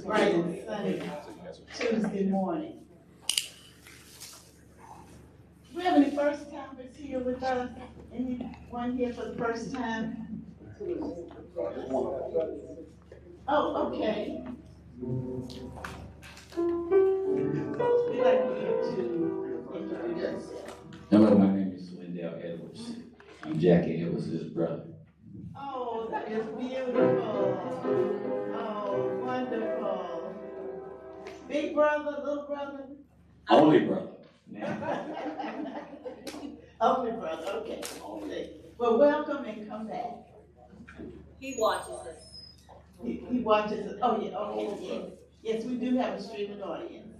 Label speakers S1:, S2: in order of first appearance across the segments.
S1: bright and sunny Tuesday morning. Do we have any first timers here with us? Anyone here for the first time? Oh, okay. We'd like you to introduce yourself.
S2: Hello, my name is Wendell Edwards. I'm Jackie Edwards' brother.
S1: Oh, that is beautiful. Oh, wonderful. Big brother, little brother?
S2: Only brother.
S1: Only brother, okay. Well, welcome and come back.
S3: He watches us.
S1: He watches us. Oh, yeah, okay, yes. Yes, we do have a streaming audience.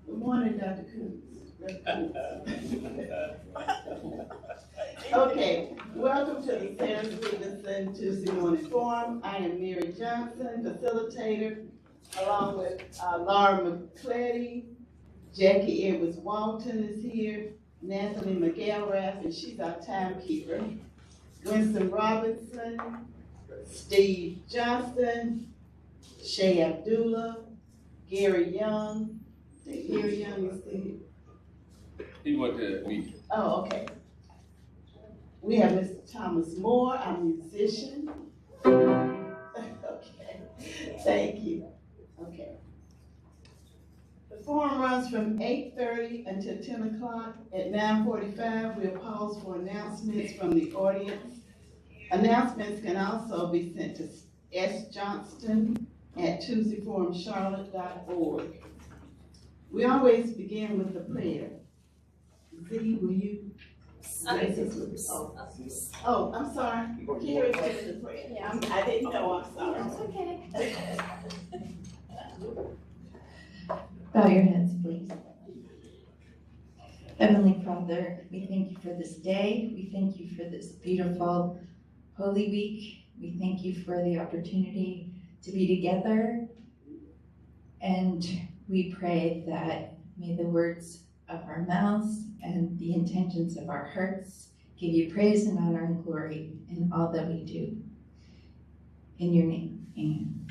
S1: Good morning, Dr. Coons. Okay, welcome to the Sam Stevenson Tuesday Morning Forum. I am Mary Johnson, facilitator, along with Laura McClady. Jackie Edwards Walton is here. Nathalie McElrath, and she's our timekeeper. Winston Robinson, Steve Johnston, Shay Abdullah, Gary Young. I think Gary Young is there.
S4: He went to meet.
S1: Oh, okay. We have Mr. Thomas Moore, our musician. Okay, thank you. Okay. The forum runs from 8:30 until 10 o'clock. At 9:45, we'll pause for announcements from the audience. Announcements can also be sent to sjohnston@tuesdayforumcharlotte.org. We always begin with a prayer. Z, will you grace us with the Oh, I'm sorry. Carrie said the prayer. I didn't know, I'm sorry.
S5: That's okay. Bow your heads, please. Heavenly Father, we thank you for this day. We thank you for this beautiful Holy Week. We thank you for the opportunity to be together. And we pray that may the words of our mouths and the intentions of our hearts give you praise and honor and glory in all that we do. In your name, amen.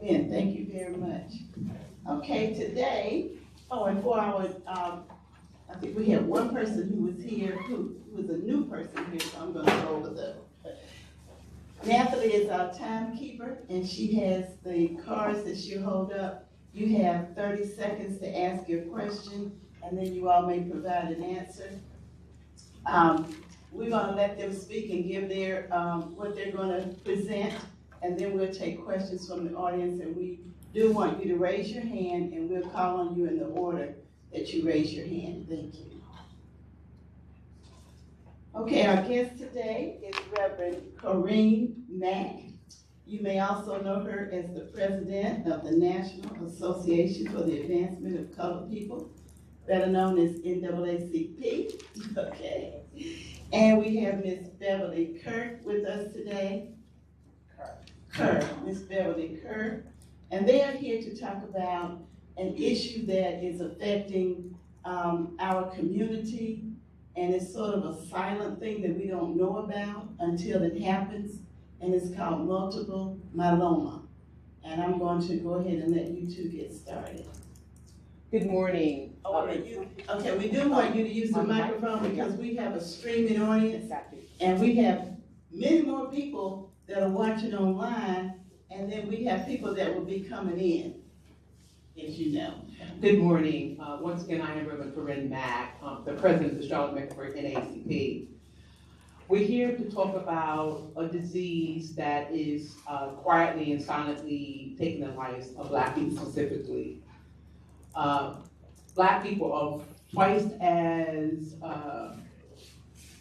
S1: Amen. Thank you very much. Okay, today, and for our, I think we have one person who was here, who was a new person here, so I'm gonna go over the. Nathalie is our timekeeper, and she has the cards that she'll hold up. You have 30 seconds to ask your question, and then you all may provide an answer. We're gonna let them speak and give their, what they're gonna present, and then we'll take questions from the audience, and we do want you to raise your hand, and we'll call on you in the order that you raise your hand. Thank you. Okay, our guest today is Reverend Corine Mack. You may also know her as the president of the National Association for the Advancement of Colored People, better known as NAACP. Okay. And we have Miss Beverly Kerr with us today. Miss Beverly Kerr. And they are here to talk about an issue that is affecting our community, and it's sort of a silent thing that we don't know about until it happens, and it's called multiple myeloma. And I'm going to go ahead and let you two get started.
S6: Good morning.
S1: Okay, we do want you to use the microphone because we have a streaming audience, and we have many more people that are watching online, and then we have people that will be coming in, as you know.
S6: Good morning. Once again, I am Reverend Corine Mack, the president of the Charlotte-Mecklenburg NAACP. We're here to talk about a disease that is quietly and silently taking the lives of Black people specifically. Black people are twice as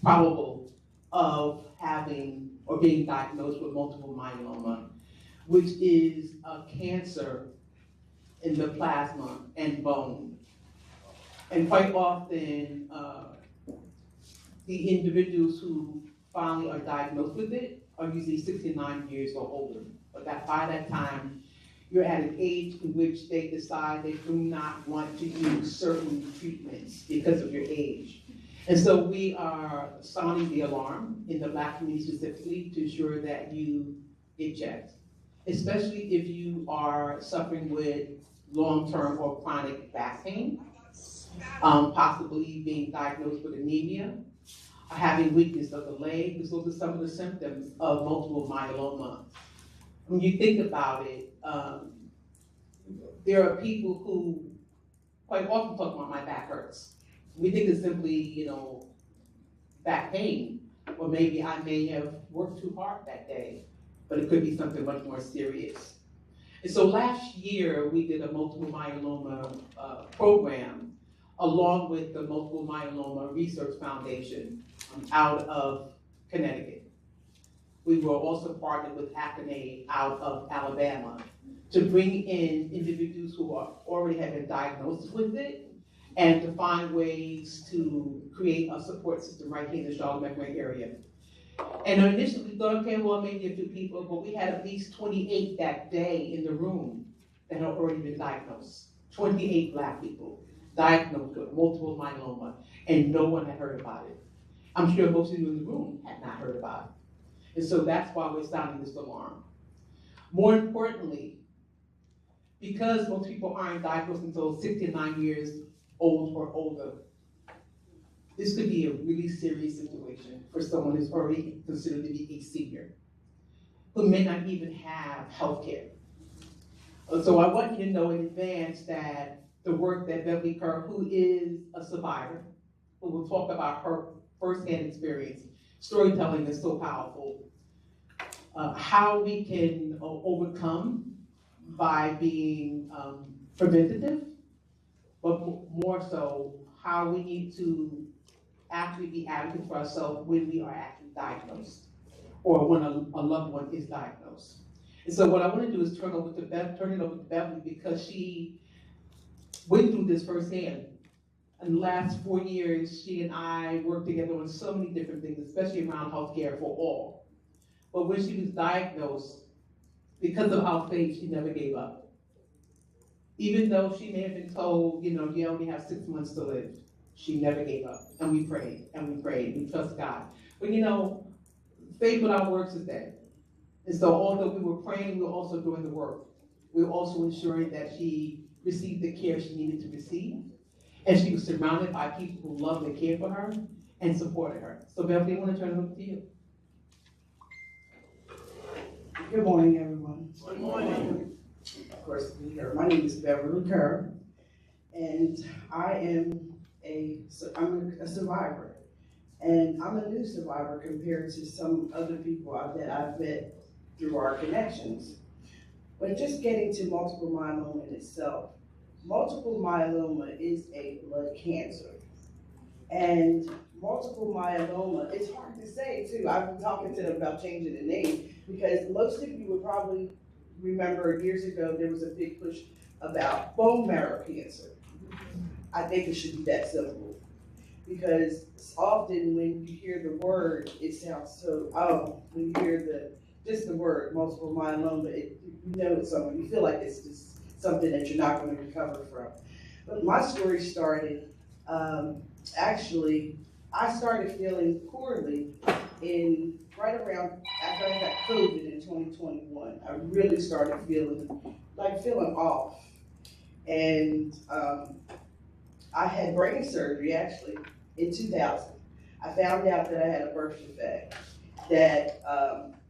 S6: probable of having or being diagnosed with multiple myeloma, which is a cancer in the plasma and bone. And quite often, the individuals who finally are diagnosed with it are usually 69 years or older. But by that time, you're at an age in which they decide they do not want to use certain treatments because of your age. And so we are sounding the alarm in the Black community specifically to ensure that you get checked, especially if you are suffering with long-term or chronic back pain, possibly being diagnosed with anemia, having weakness of the leg, because those are some of the symptoms of multiple myeloma. When you think about it, there are people who quite often talk about my back hurts. We think it's simply, back pain, or maybe I may have worked too hard that day, but it could be something much more serious. And so last year, we did a multiple myeloma program along with the Multiple Myeloma Research Foundation out of Connecticut. We were also partnered with Actonay out of Alabama to bring in individuals who already have been diagnosed with it and to find ways to create a support system right here in the Charlotte-Mecklenburg area. And initially we thought, okay, well, maybe a few people, but we had at least 28 that day in the room that had already been diagnosed. 28 Black people diagnosed with multiple myeloma, and no one had heard about it. I'm sure most of you in the room had not heard about it. And so that's why we're sounding this alarm. More importantly, because most people aren't diagnosed until 69 years old or older, this could be a really serious situation for someone who's already considered to be a senior, who may not even have health care. So I want you to know in advance that the work that Beverly Kerr, who is a survivor, who will talk about her firsthand experience, storytelling is so powerful. How we can overcome by being preventative, but more so how we need to actually be advocates for ourselves when we are actually diagnosed or when a loved one is diagnosed. And so what I want to do is turn it over to Beverly because she went through this firsthand. In the last 4 years, she and I worked together on so many different things, especially around healthcare for all. But when she was diagnosed, because of our faith, she never gave up. Even though she may have been told, you only have 6 months to live, she never gave up. And we prayed, and we prayed, we trust God. But faith without works is dead. And so although we were praying, we were also doing the work. We were also ensuring that she received the care she needed to receive. And she was surrounded by people who loved and cared for her and supported her. So Beverly, I want to turn it over to you.
S4: Good morning, everyone.
S6: Good morning.
S4: Of course, my name is Beverly Kerr, and I'm a survivor. And I'm a new survivor compared to some other people that I've met through our connections. But just getting to multiple myeloma in itself, multiple myeloma is a blood cancer. And multiple myeloma, it's hard to say too. I've been talking to them about changing the name because most of you would probably remember years ago there was a big push about bone marrow cancer. I think it should be that simple because often when you hear the word, it sounds so, when you hear just the word multiple myeloma, it's something, you feel like it's just something that you're not going to recover from. But my story started, actually, I started feeling poorly right around after I got COVID in 2021. I really started feeling off. And I had brain surgery actually in 2000. I found out that I had a birth defect that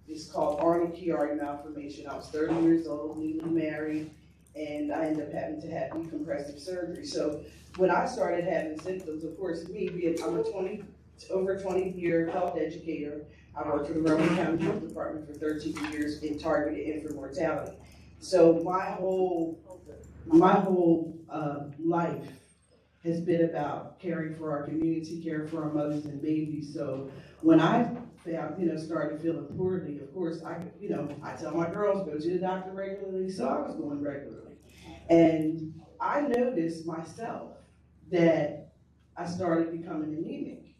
S4: is called Arnie-Chiari malformation. I was 30 years old, newly married, and I ended up having to have decompressive surgery. So when I started having symptoms, of course, I'm a over 20-year health educator. I worked for the Rowan County Health Department for 13 years in targeted infant mortality. So my whole life has been about caring for our community, caring for our mothers and babies. So when I started feeling poorly, of course, I tell my girls, go to the doctor regularly, so I was going regularly. And I noticed myself that I started becoming anemic.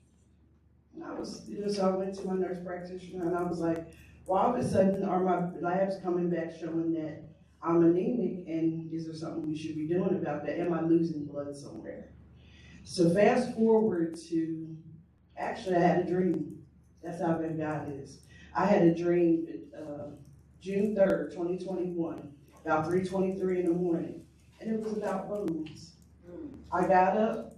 S4: And I was, so I went to my nurse practitioner and I was like, well, all of a sudden are my labs coming back showing that I'm anemic, and is there something we should be doing about that? Am I losing blood somewhere? So fast forward to, actually I had a dream. That's how bad God is. I had a dream June 3rd, 2021, about 3:23 in the morning, and it was about bones. I got up,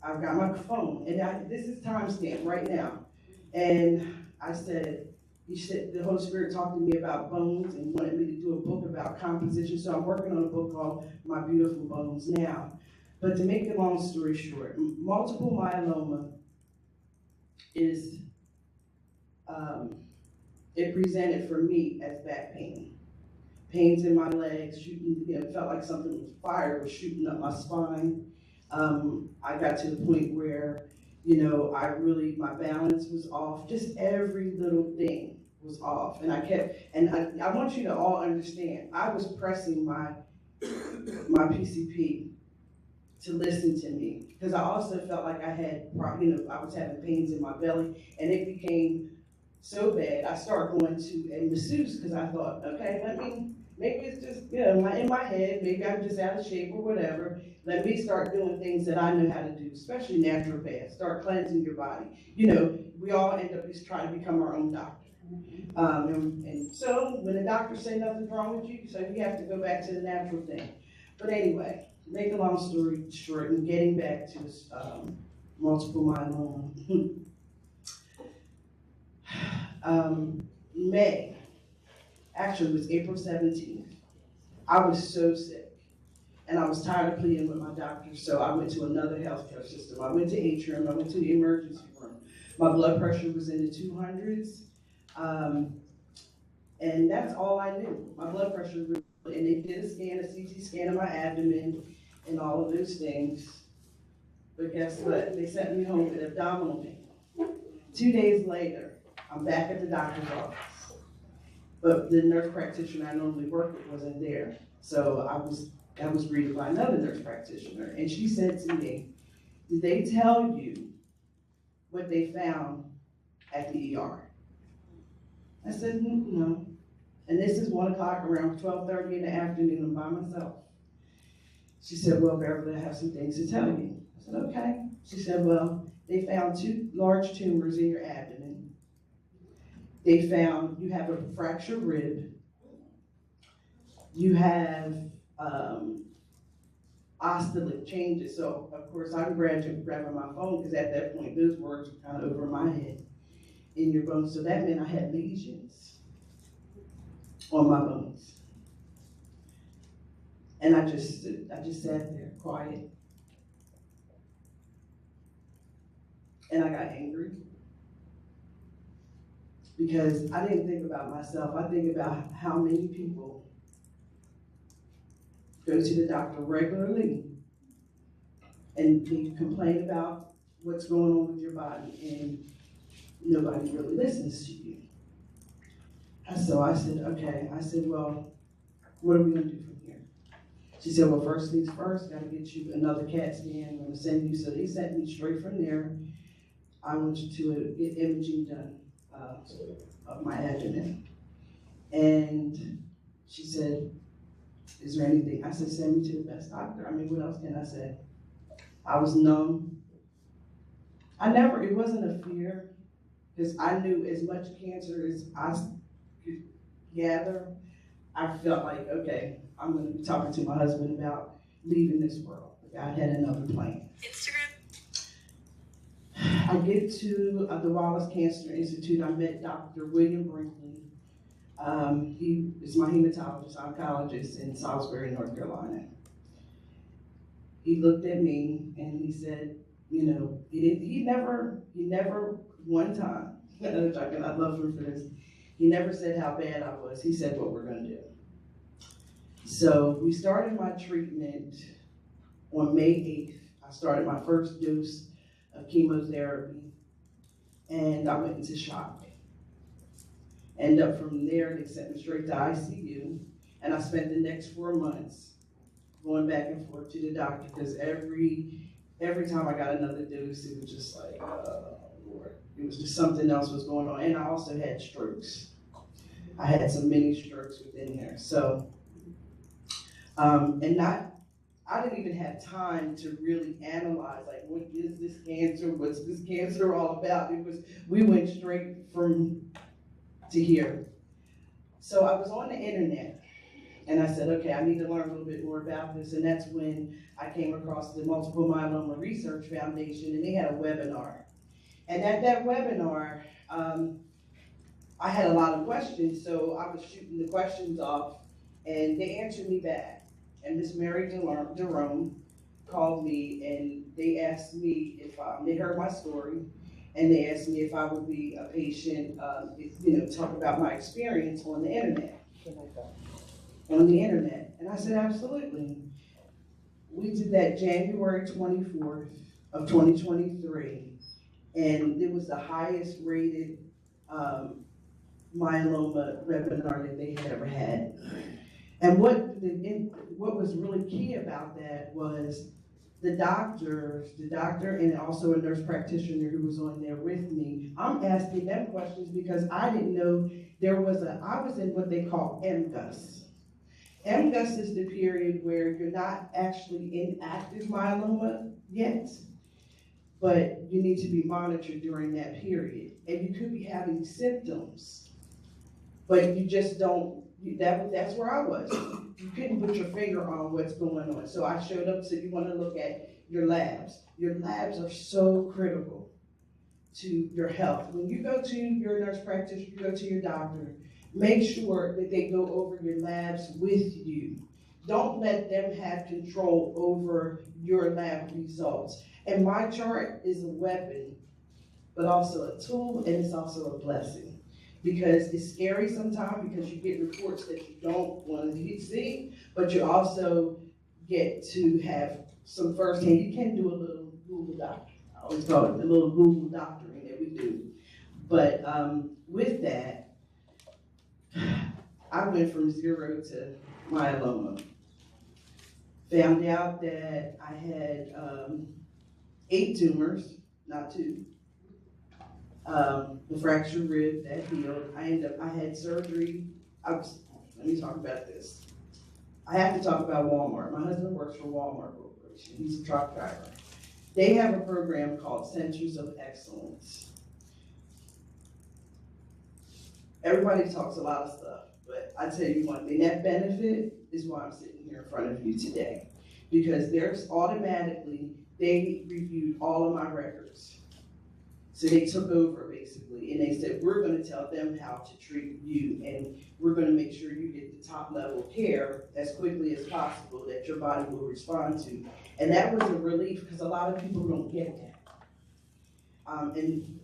S4: I've got my phone, and this is timestamp right now, and I said, he said, the Holy Spirit talked to me about bones and wanted me to do a book about composition, so I'm working on a book called My Beautiful Bones now. But to make the long story short, multiple myeloma is, it presented for me as back pain. Pains in my legs, shooting, felt like something was fire was shooting up my spine. I got to the point where, my balance was off. Just every little thing was off. And I want you to all understand, I was pressing my PCP to listen to me, because I also felt like I had, I was having pains in my belly, and it became so bad, I started going to a masseuse, because I thought, okay, maybe it's just, in my head, maybe I'm just out of shape or whatever. Let me start doing things that I know how to do, especially naturopath. Start cleansing your body. We all end up just trying to become our own doctor. And so when the doctor say nothing's wrong with you, so you have to go back to the natural thing. But anyway, make a long story short, and getting back to this multiple myeloma. May, actually it was April 17th. I was so sick, and I was tired of pleading with my doctor, so I went to another healthcare system. I went to Atrium, I went to the emergency room. My blood pressure was in the 200s, and that's all I knew. My blood pressure was, and they did a CT scan of my abdomen and all of those things. But guess what? They sent me home with abdominal pain. 2 days later, I'm back at the doctor's office. But the nurse practitioner I normally work with wasn't there. So I was greeted by another nurse practitioner, and she said to me, did they tell you what they found at the ER? I said, no. And this is 1 o'clock, around 12:30 in the afternoon, I'm by myself. She said, well, Beverly, I have some things to tell you. I said, okay. She said, well, they found 2 large tumors in your abdomen. They found you have a fractured rib. You have osteolytic changes. So, of course, I'm grabbing my phone, because at that point, those words were kind of over my head, in your bones. So that meant I had lesions on my bones. And I just sat there quiet. And I got angry, because I didn't think about myself. I think about how many people go to the doctor regularly and they complain about what's going on with your body, and nobody really listens to you. And so I said, okay. I said, well, what are we gonna do from here? She said, well, first things first, gotta get you another CAT scan. I'm gonna send you. So they sent me straight from there. I went to get imaging done of my abdomen. And she said, is there anything? I said, send me to the best doctor. I mean, what else can I say? I was numb. It wasn't a fear, because I knew as much cancer as I could gather. I felt like, okay, I'm going to be talking to my husband about leaving this world. God had another plan. I get to the Wallace Cancer Institute. I met Dr. William Brinkley. He is my hematologist, oncologist in Salisbury, North Carolina. He looked at me and he said, he never one time, I love him for this, he never said how bad I was. He said what we're gonna do. So we started my treatment on May 8th. I started my first dose of chemotherapy, and I went into shock. And up from there, they sent me straight to ICU, and I spent the next 4 months going back and forth to the doctor, because every time I got another dose, it was just like, Lord, it was just something else was going on. And I also had strokes. I had some mini strokes within there. So, I didn't even have time to really analyze, like, what is this cancer? What's this cancer all about? We went straight from to here. So I was on the internet and I said, okay, I need to learn a little bit more about this. And that's when I came across the Multiple Myeloma Research Foundation, and they had a webinar. And at that webinar, I had a lot of questions, so I was shooting the questions off, and they answered me back. And Miss Mary Jerome called me, and they asked me if they heard my story, and they asked me if I would be a patient, talk about my experience on the internet. And I said, absolutely. We did that January 24th of 2023, and it was the highest rated myeloma webinar that they had ever had. And what was really key about that was the doctor and also a nurse practitioner who was on there with me. I'm asking them questions because I didn't know I was in what they call MGUS. MGUS is the period where you're not actually in active myeloma yet, but you need to be monitored during that period. And you could be having symptoms, but you just don't, that's where I was. You couldn't put your finger on what's going on. So I showed up, said, you want to look at your labs. Your labs are so critical to your health. When you go to your nurse practitioner, you go to your doctor, make sure that they go over your labs with you. Don't let them have control over your lab results. And my chart is a weapon, but also a tool, and it's also a blessing. Because it's scary sometimes because you get reports that you don't want to see, but you also get to have some firsthand. You can do a little Google doctor. I always call it the little Google doctoring that we do. But with that, I went from 0 to myeloma. Found out that I had 8 tumors, not 2. The fractured rib that healed. I had surgery. Let me talk about this. I have to talk about Walmart. My husband works for Walmart Corporation. He's a truck driver. They have a program called Centers of Excellence. Everybody talks a lot of stuff, but I tell you one thing, that benefit is why I'm sitting here in front of you today. Because there's they reviewed all of my records. So they took over basically, and they said, we're gonna tell them how to treat you, and we're gonna make sure you get the top level care as quickly as possible that your body will respond to. And that was a relief, because a lot of people don't get that. And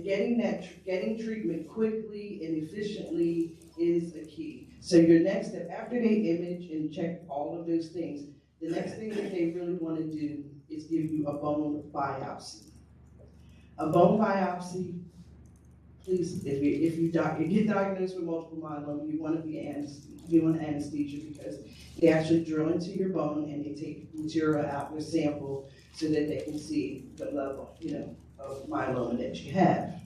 S4: getting treatment quickly and efficiently is a key. So your next step, after they image and check all of those things, the next thing that they really wanna do is give you a bone biopsy. A bone biopsy, please, if you get diagnosed with multiple myeloma, you want anesthesia because they actually drill into your bone and they take material out of the sample so that they can see the level, of myeloma that you have.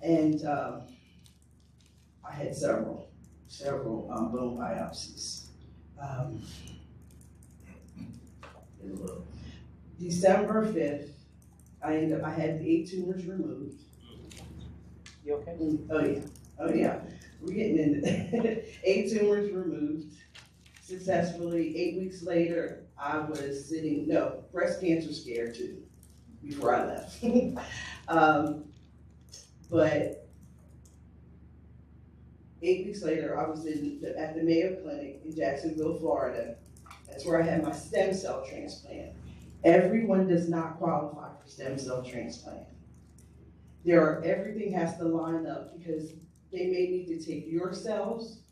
S4: And I had several bone biopsies. December 5th, I had the 8 tumors removed.
S6: You okay?
S4: Oh yeah, we're getting into that. 8 tumors removed successfully. 8 weeks later, I was breast cancer scared too, before I left. But 8 weeks later, I was at the Mayo Clinic in Jacksonville, Florida. That's where I had my stem cell transplant. Everyone does not qualify for stem cell transplant. Everything has to line up because they may need to take your cells.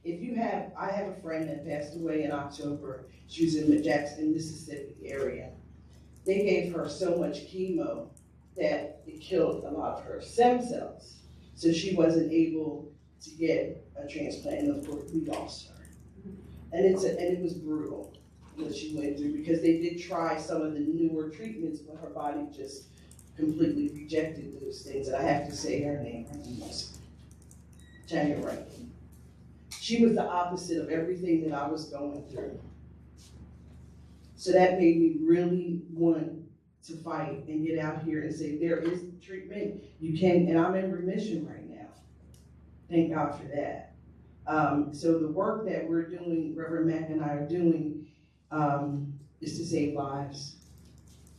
S4: I have a friend that passed away in October. She was in the Jackson, Mississippi area. They gave her so much chemo that it killed a lot of her stem cells. So she wasn't able to get a transplant, and of course we lost her. And it was brutal what she went through because they did try some of the newer treatments, but her body just completely rejected those things. And I have to say her name was January. She was the opposite of everything that I was going through. So that made me really want to fight and get out here and say, there is treatment, you can, and I'm in remission right now. Thank God for that. So the work that we're doing, Reverend Mack and I are doing, is to save lives.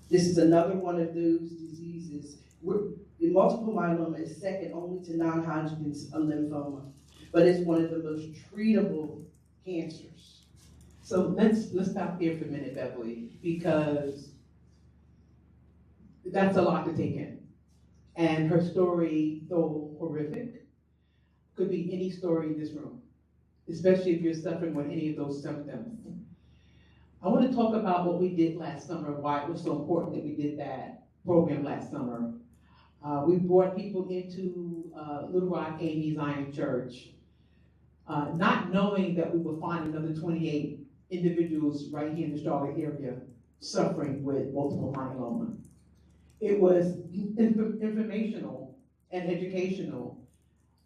S4: This is another one of those diseases. Multiple myeloma is second only to non-Hodgkin's lymphoma, but it's one of the most treatable cancers.
S6: So let's stop here for a minute, Beverly, because that's a lot to take in. And her story, though horrific, could be any story in this room, especially if you're suffering with any of those symptoms. I want to talk about what we did last summer, why it was so important that we did that program last summer. We brought people into Little Rock AME Zion Church, not knowing that we would find another 28 individuals right here in the Charlotte area suffering with multiple myeloma. It was informational and educational,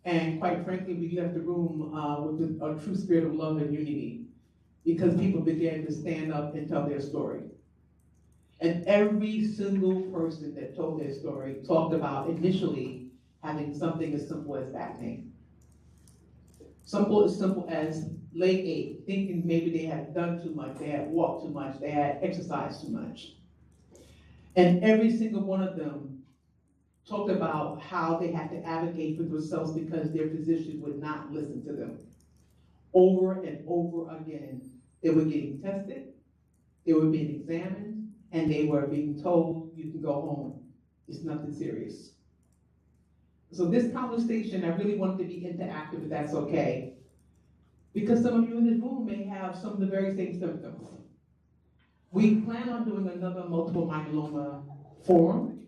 S6: and quite frankly, we left the room with a true spirit of love and unity, because people began to stand up and tell their story. And every single person that told their story talked about initially having something as simple as back pain. Simple as leg ache, thinking maybe they had done too much, they had walked too much, they had exercised too much. And every single one of them talked about how they had to advocate for themselves because their physician would not listen to them. Over and over again, they were getting tested, they were being examined, and they were being told, you can go home, it's nothing serious. So this conversation, I really wanted to be interactive, if that's okay, because some of you in this room may have some of the very same symptoms. We plan on doing another multiple myeloma forum,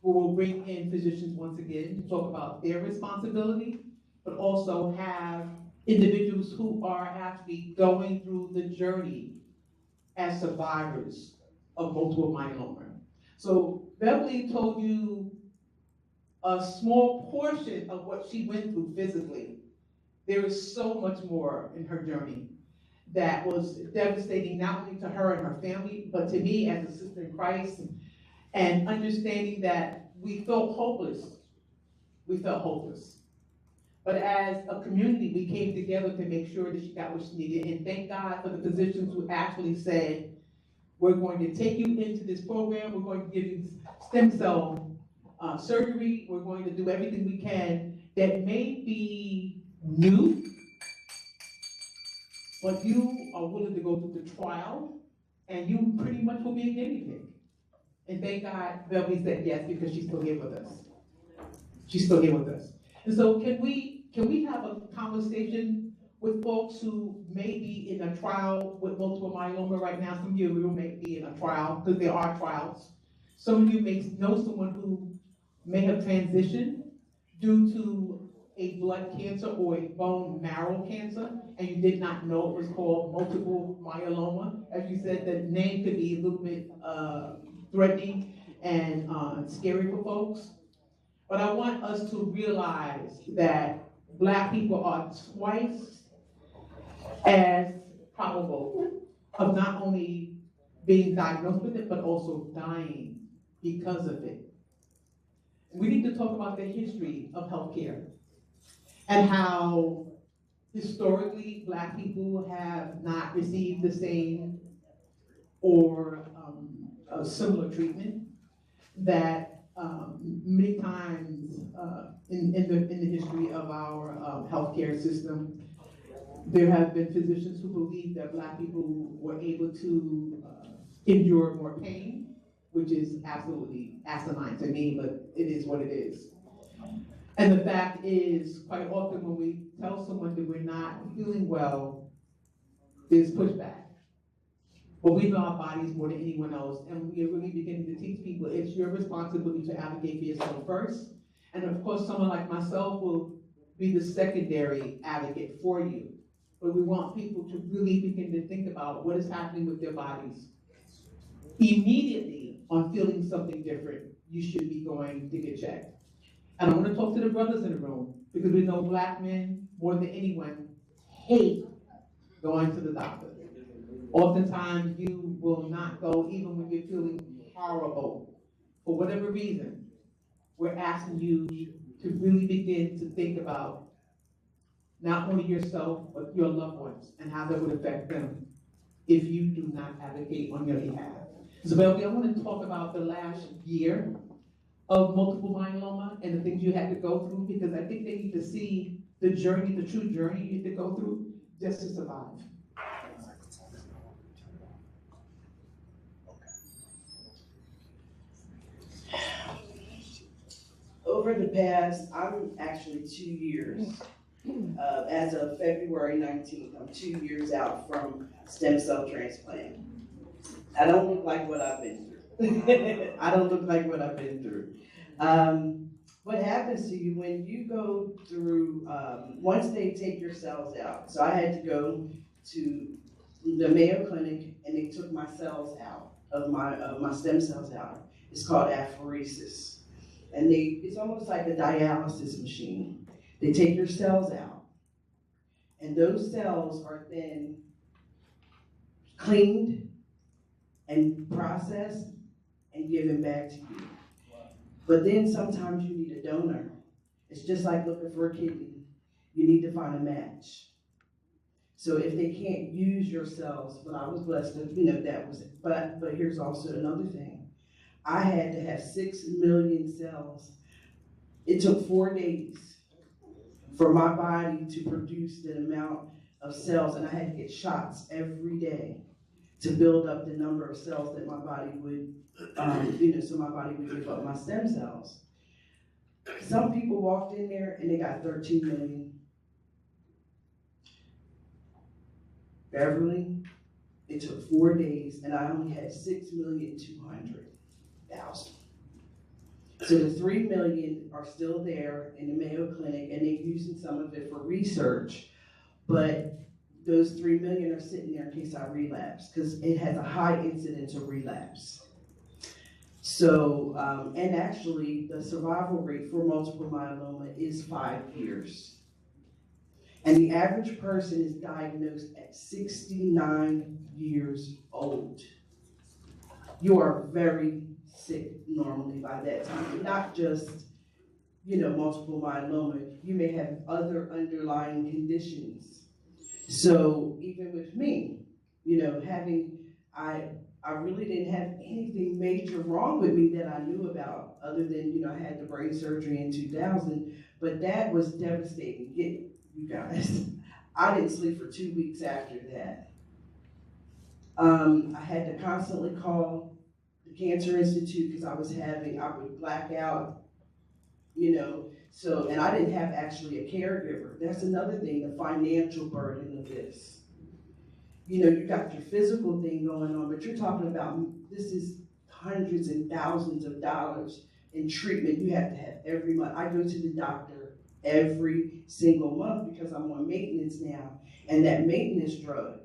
S6: where we'll bring in physicians once again to talk about their responsibility, but also have individuals who are actually going through the journey as survivors of multiple myeloma. So Beverly told you a small portion of what she went through physically. There is so much more in her journey that was devastating, not only to her and her family, but to me as a sister in Christ, and understanding that we felt hopeless. We felt hopeless. But as a community, we came together to make sure that she got what she needed. And thank God for the physicians who actually said, we're going to take you into this program, we're going to give you stem cell surgery, we're going to do everything we can that may be new, but you are willing to go through the trial, and you pretty much will be a guinea pig. And thank God Beverly said yes, because she's still here with us. She's still here with us. And so can we have a conversation with folks who may be in a trial with multiple myeloma right now? Some of you may be in a trial, because there are trials. Some of you may know someone who may have transitioned due to a blood cancer or a bone marrow cancer, and you did not know it was called multiple myeloma. As you said, the name could be a little bit threatening and scary for folks. But I want us to realize that Black people are twice as probable of not only being diagnosed with it, but also dying because of it. We need to talk about the history of healthcare and how historically Black people have not received the same or a similar treatment that many times in the history of our healthcare system, there have been physicians who believe that Black people were able to endure more pain, which is absolutely asinine to me, but it is what it is. And the fact is, quite often when we tell someone that we're not feeling well, there's pushback. But we know our bodies more than anyone else, and we are really beginning to teach people it's your responsibility to advocate for yourself first. And of course, someone like myself will be the secondary advocate for you. But we want people to really begin to think about what is happening with their bodies. Immediately on feeling something different, you should be going to get checked. And I want to talk to the brothers in the room, because we know Black men, more than anyone, hate going to the doctor. Oftentimes, you will not go even when you're feeling horrible. For whatever reason, we're asking you to really begin to think about not only yourself, but your loved ones, and how that would affect them if you do not advocate on your behalf. So, Beverly, I want to talk about the last year of multiple myeloma and the things you had to go through, because I think they need to see the journey, the true journey you had to go through just to survive.
S4: Over the past, I'm actually 2 years, as of February 19th, I'm 2 years out from stem cell transplant. I don't look like what I've been through. I don't look like what I've been through. What happens to you when you go through, once they take your cells out, so I had to go to the Mayo Clinic and they took my cells out, of my stem cells out. It's called apheresis. And it's almost like a dialysis machine. They take your cells out, and those cells are then cleaned and processed and given back to you. But then sometimes you need a donor. It's just like looking for a kidney. You need to find a match. So if they can't use your cells, but I was blessed, that was it. But here's also another thing. I had to have 6 million cells. It took 4 days for my body to produce that amount of cells, and I had to get shots every day to build up the number of cells that my body would, so my body would give up my stem cells. Some people walked in there and they got 13 million. Beverly, it took 4 days, and I only had 6,200,000. So the 3 million are still there in the Mayo Clinic, and they're using some of it for research, but those 3 million are sitting there in case I relapse, because it has a high incidence of relapse. So, and actually the survival rate for multiple myeloma is 5 years. And the average person is diagnosed at 69 years old. You are very sick normally by that time, not just, multiple myeloma. You may have other underlying conditions. So even with me, I really didn't have anything major wrong with me that I knew about, other than, I had the brain surgery in 2000, but that was devastating. You guys, I didn't sleep for 2 weeks after that. I had to constantly call the Cancer Institute because I would black out, and I didn't have actually a caregiver. That's another thing, the financial burden of this. You got your physical thing going on, but you're talking about, this is hundreds and thousands of dollars in treatment you have to have every month. I go to the doctor every single month because I'm on maintenance now, and that maintenance drug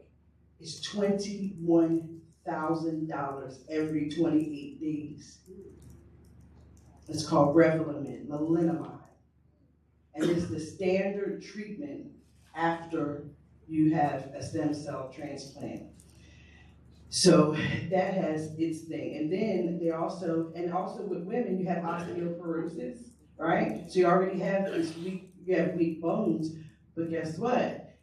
S4: is $21,000 every 28 days. It's called Revlimid, lenalidomide, and it's the standard treatment after you have a stem cell transplant. So that has its thing. And then also with women, you have osteoporosis, right? So you already have you have weak bones, but guess what?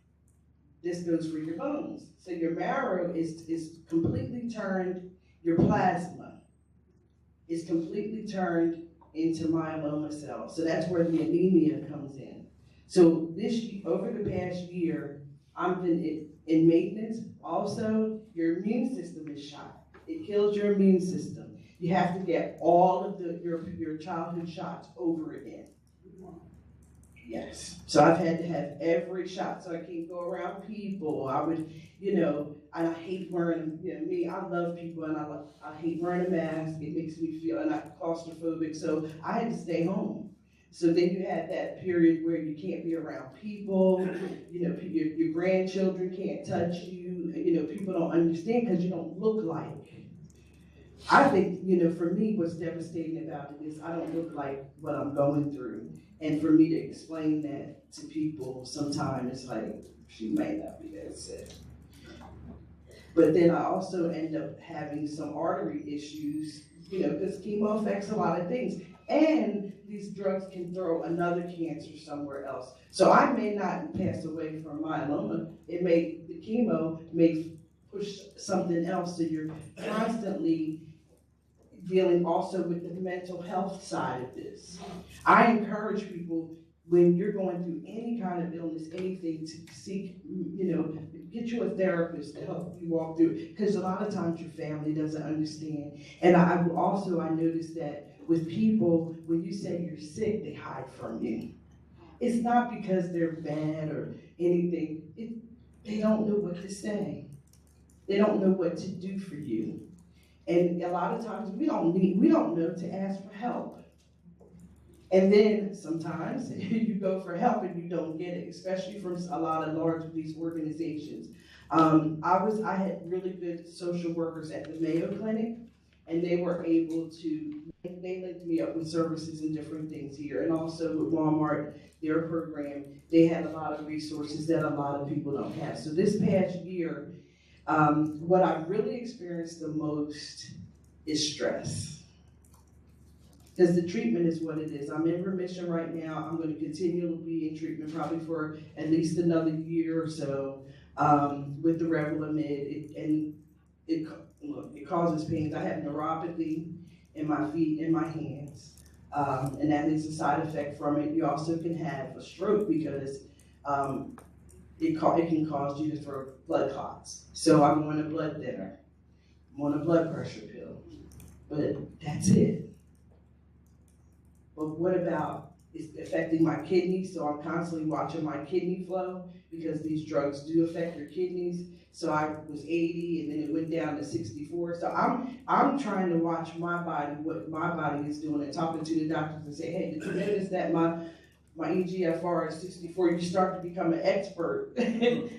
S4: This goes for your bones. So your marrow is completely turned, your plasma is completely turned into myeloma cells. So that's where the anemia comes in. So over the past year, I've been in maintenance. Also, your immune system is shot. It kills your immune system. You have to get all of your childhood shots over again. Yes. So I've had to have every shot, so I can't go around people. I would, and I hate wearing, I love people, and I hate wearing a mask. It makes me feel, and I'm claustrophobic, so I had to stay home. So then you had that period where you can't be around people, your grandchildren can't touch you, people don't understand because you don't look like. I think, for me, what's devastating about it is I don't look like what I'm going through. And for me to explain that to people sometimes, it's like, she may not be that sick. But then I also end up having some artery issues because chemo affects a lot of things. And these drugs can throw another cancer somewhere else. So I may not pass away from myeloma. The chemo may push something else, so you're constantly dealing also with the mental health side of this. I encourage people, when you're going through any kind of illness, anything, to seek, get you a therapist to help you walk through it, because a lot of times your family doesn't understand. And I noticed that with people, when you say you're sick, they hide from you. It's not because they're bad or anything. They don't know what to say. They don't know what to do for you. And a lot of times we don't know to ask for help. And then sometimes you go for help and you don't get it, especially from a lot of large these organizations. I had really good social workers at the Mayo Clinic, and they were able to, they linked me up with services and different things here, and also with Walmart, their program, they had a lot of resources that a lot of people don't have. So this past year, what I've really experienced the most is stress. Because the treatment is what it is. I'm in remission right now. I'm going to continue to be in treatment probably for at least another year or so with the Revlimid. It causes pains. I have neuropathy in my feet and my hands, and that is a side effect from it. You also can have a stroke because it can cause you to throw blood clots. So I'm on a blood thinner. I'm on a blood pressure pill, but that's it. But what about, it's affecting my kidneys, so I'm constantly watching my kidney flow because these drugs do affect your kidneys. So I was 80 and then it went down to 64. So I'm trying to watch my body, what my body is doing, and talking to the doctors and say, hey, did you notice that my EGFR is 64? You start to become an expert and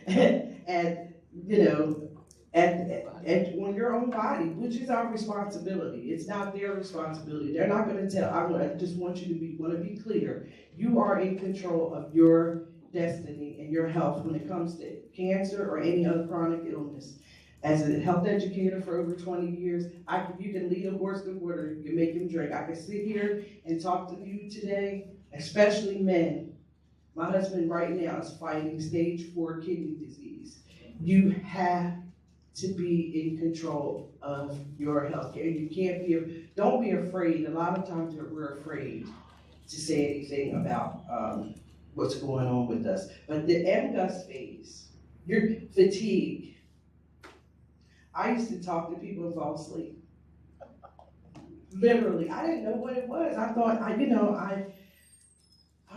S4: on your own body, which is our responsibility. It's not their responsibility. They're not going to tell. I just want you to be clear. You are in control of your destiny and your health when it comes to cancer or any other chronic illness. As a health educator for over 20 years, you can lead a horse to water, you can make him drink. I can sit here and talk to you today, especially men. My husband right now is fighting stage 4 kidney disease. You have to be in control of your health care. You can't don't be afraid. A lot of times we're afraid to say anything about what's going on with us. But the MGUS phase, your fatigue. I used to talk to people and fall asleep. Literally, I didn't know what it was. I thought, I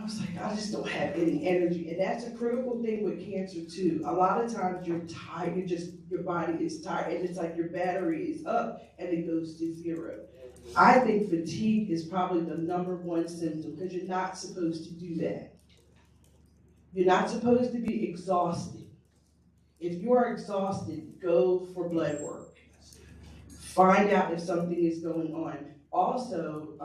S4: was like, I just don't have any energy. And that's a critical thing with cancer too. A lot of times you're tired, your body is tired, and it's like your battery is up and it goes to 0. I think fatigue is probably the #1 symptom because you're not supposed to do that. You're not supposed to be exhausted. If you are exhausted, go for blood work. Find out if something is going on. Also,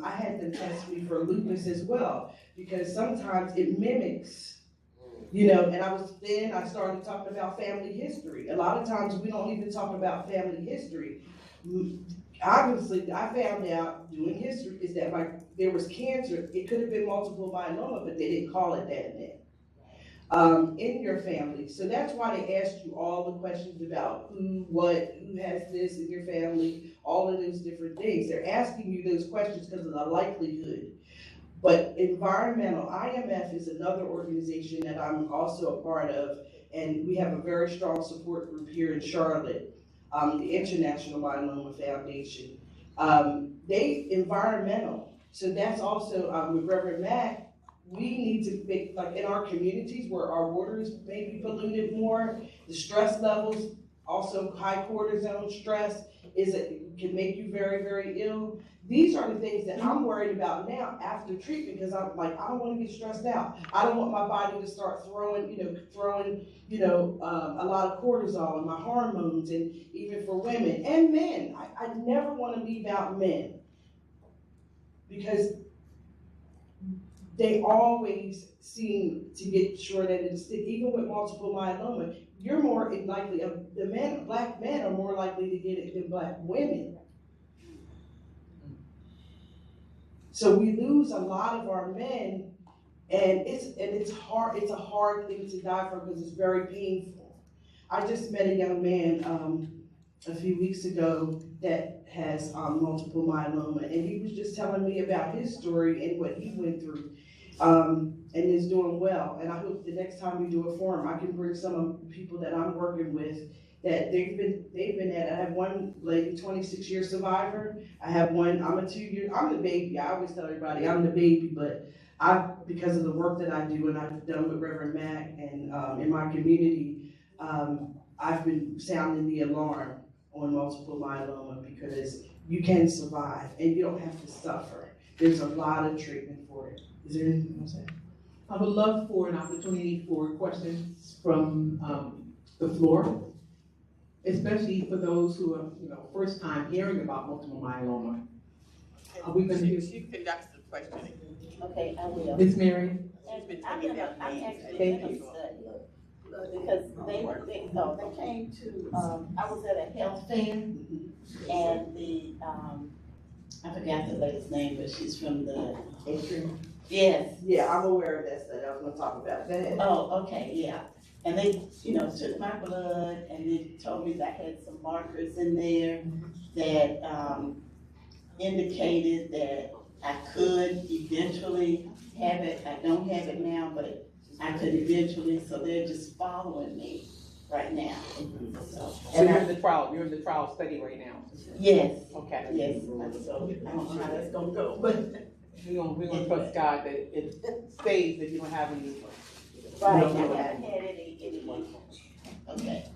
S4: I had them test me for lupus as well, because sometimes it mimics, and I started talking about family history. A lot of times we don't even talk about family history. Obviously, I found out doing history is that there was cancer. It could have been multiple myeloma, but they didn't call it that then. In your family. So that's why they asked you all the questions about who has this in your family, all of those different things. They're asking you those questions because of the likelihood. But environmental, IMF is another organization that I'm also a part of, and we have a very strong support group here in Charlotte, the International Myeloma Foundation. They environmental, so that's also with Reverend Mack. We need to make, like in our communities where our water is maybe polluted more, the stress levels, also high cortisone stress, can make you very, very ill. These are the things that I'm worried about now after treatment, because I'm like, I don't want to get stressed out. I don't want my body to start throwing a lot of cortisol in my hormones, and even for women and men. I never want to leave out men, because they always seem to get short end of the stick. Even with multiple myeloma, you're more likely, black men are more likely to get it than black women. So we lose a lot of our men, and it's hard. It's a hard thing to die from because it's very painful. I just met a young man a few weeks ago that has multiple myeloma, and he was just telling me about his story and what he went through, and is doing well. And I hope the next time we do a forum, I can bring some of the people that I'm working with that they've been at. I have one lady, 26-year survivor. I have one, I'm the baby. I always tell everybody I'm the baby, but because of the work that I do and I've done with Reverend Mack and in my community, I've been sounding the alarm on multiple myeloma because you can survive and you don't have to suffer. There's a lot of treatment for it. Is there anything else?
S6: I would love for an opportunity for questions from the floor, especially for those who are, first time hearing about multiple myeloma. Are we going to
S7: She conducts the questioning.
S3: Okay, I will.
S6: Miss Mary?
S3: I'm actually
S6: Thank
S3: in a
S6: you.
S3: study, because they came to, I was at a health fair, and the, I forgot the lady's name, but she's from the.
S4: Adrian?
S3: Yes.
S4: Yeah, I'm aware of that study. I was gonna talk about it. Go ahead.
S3: Oh, okay, yeah. And they, took my blood and they told me that I had some markers in there that, indicated that I could eventually have it. I don't have it now, but I could eventually, so they're just following me right now. So
S6: You're in the trial study right now?
S3: yes,
S6: Okay.
S3: yes, so I don't know how that's gonna go, but.
S6: We're gonna trust God that it stays, that you don't have any.
S3: Right, I haven't had any. Okay.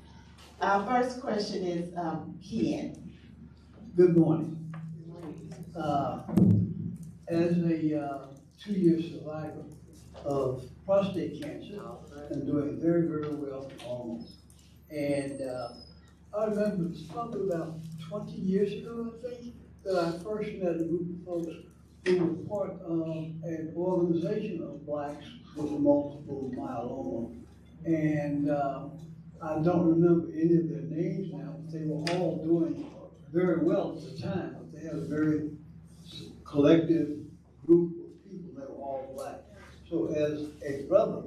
S3: Our first question is, Ken.
S8: Good morning. As a 2-year survivor of prostate cancer, I'm doing very, very well almost. And I remember it's probably about 20 years ago, I think, that I first met a group of folks who were part of an organization of blacks with multiple myeloma. And I don't remember any of their names now, but they were all doing very well at the time. They had a very collective group of people that were all black. So as a brother,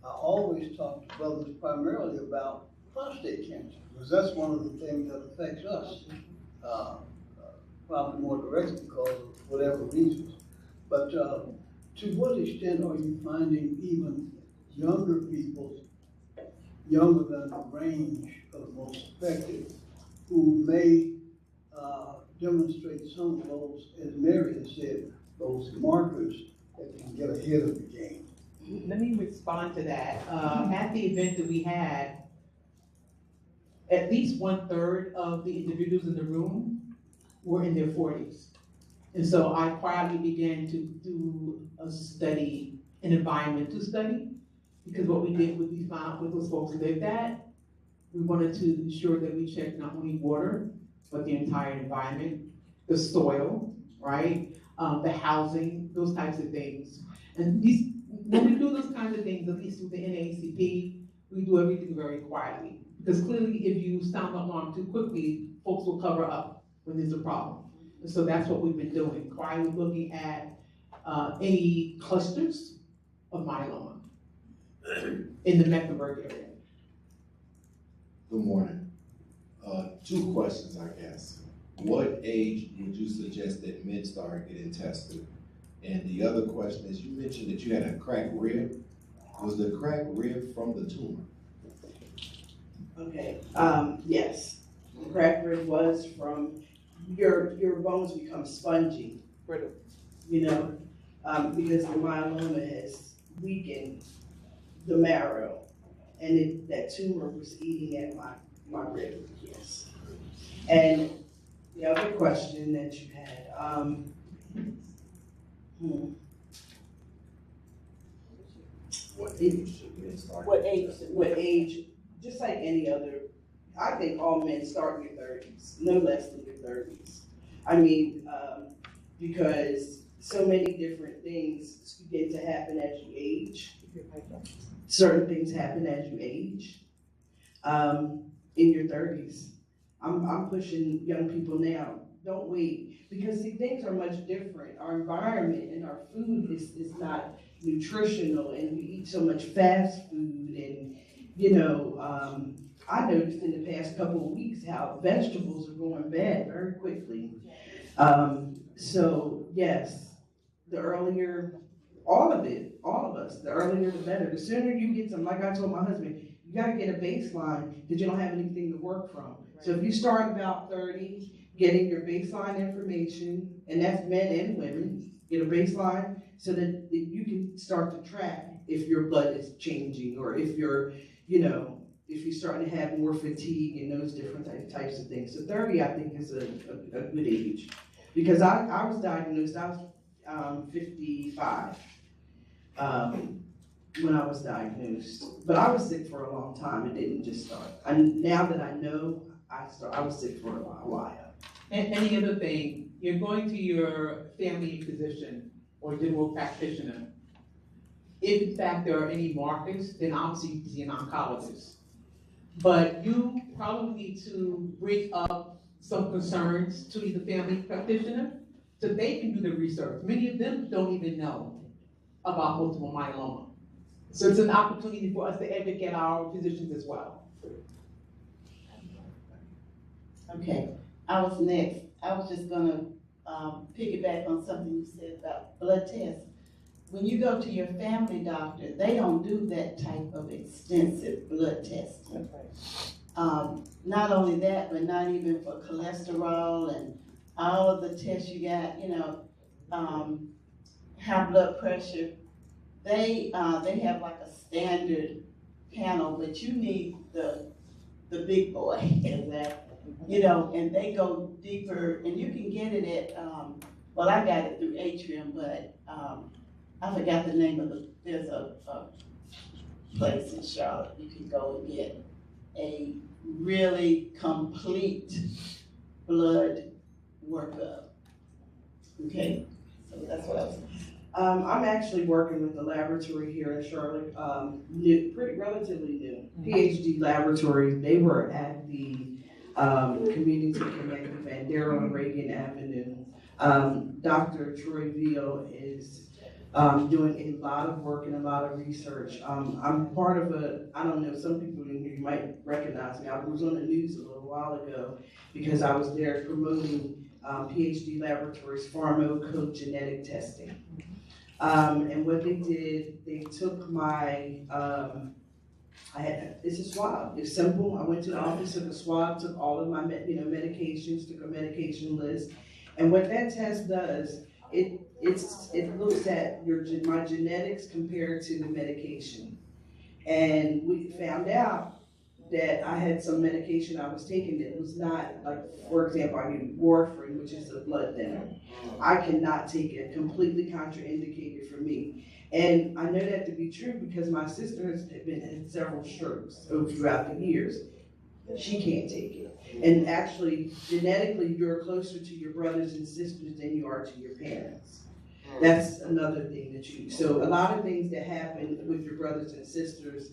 S8: I always talk to brothers primarily about prostate cancer, because that's one of the things that affects us, probably more directly because of whatever reasons. But to what extent are you finding even younger people, younger than the range of most affected, who may demonstrate some of those, as Mary has said, those markers that can get ahead of the game?
S6: Let me respond to that. At the event that we had, at least 1/3 of the individuals in the room were in their 40s. And so I quietly began to do a study, an environmental study, because what we did was we found what those folks lived at. We wanted to ensure that we checked not only water, but the entire environment, the soil, right? The housing, those types of things. And when we do those kinds of things, at least with the NAACP, we do everything very quietly. Because clearly, if you sound the alarm too quickly, folks will cover up when there's a problem. And so that's what we've been doing, quietly looking at any clusters of myeloma in the Mecklenburg area.
S9: Good morning. 2 questions, I guess. What age would you suggest that men start getting tested? And the other question is, you mentioned that you had a cracked rib. Was the cracked rib from the tumor?
S4: Okay, yes. The cracked rib was from, your bones become spongy,
S6: Brittle.
S4: because the myeloma has weakened the marrow, and that tumor was eating at my rib, yes. And the other question that you had,
S9: What age should men start?
S3: What age?
S4: what age, just like any other, I think all men start in your 30s, no less than your 30s. I mean, because so many different things begin to happen as you age. Certain things happen as you age. In your 30s. I'm pushing young people now don't wait, because see, things are much different. Our environment and our food is not nutritional, and we eat so much fast food, and, I noticed in the past couple of weeks how vegetables are going bad very quickly. So yes, the earlier, all of us, the earlier the better. The sooner you get some, like I told my husband, you gotta get a baseline that you don't have anything to work from. So if you start about 30, getting your baseline information, and that's men and women, get a baseline so that you can start to track if your blood is changing, or if you're, if you're starting to have more fatigue and those different types of things. So 30, I think, is a good age. Because I was diagnosed, I was 55 when I was diagnosed. But I was sick for a long time. It didn't just start. Now that I know, I was sick for a while.
S6: And the other thing, you're going to your family physician or general practitioner. If in fact there are any markers, then obviously you see an oncologist. But you probably need to bring up some concerns to the family practitioner so they can do the research. Many of them don't even know about multiple myeloma. So it's an opportunity for us to educate our physicians as well.
S1: Okay, I was next. I was just gonna piggyback on something you said about blood tests. When you go to your family doctor, they don't do that type of extensive blood testing. Not only that, but not even for cholesterol and all of the tests you got, high blood pressure. They have like a standard panel, but you need the big boy. Exactly. And they go deeper, and you can get it at, well, I got it through Atrium, but I forgot the name of there's a place in Charlotte you can go and get a really complete blood workup. Okay, so that's what I was.
S4: I'm actually working with the laboratory here in Charlotte, relatively new, PhD laboratory. They were at the Community Connect event there on Reagan Avenue. Dr. Troy Veal is doing a lot of work and a lot of research. I'm part of I don't know, some people in here, you might recognize me. I was on the news a little while ago because I was there promoting PhD laboratories pharmacogenetic testing. And what they did, they took my, it's a swab. It's simple. I went to the office, took a swab, took all of my medications, took a medication list. And what that test does, it looks at my genetics compared to the medication. And we found out that I had some medication I was taking that was not, like, for example, I give warfarin, which is a blood thinner. I cannot take it, completely contraindicated for me. And I know that to be true because my sister has had several strokes throughout the years. She can't take it. And actually, genetically, you're closer to your brothers and sisters than you are to your parents. That's another thing so a lot of things that happen with your brothers and sisters,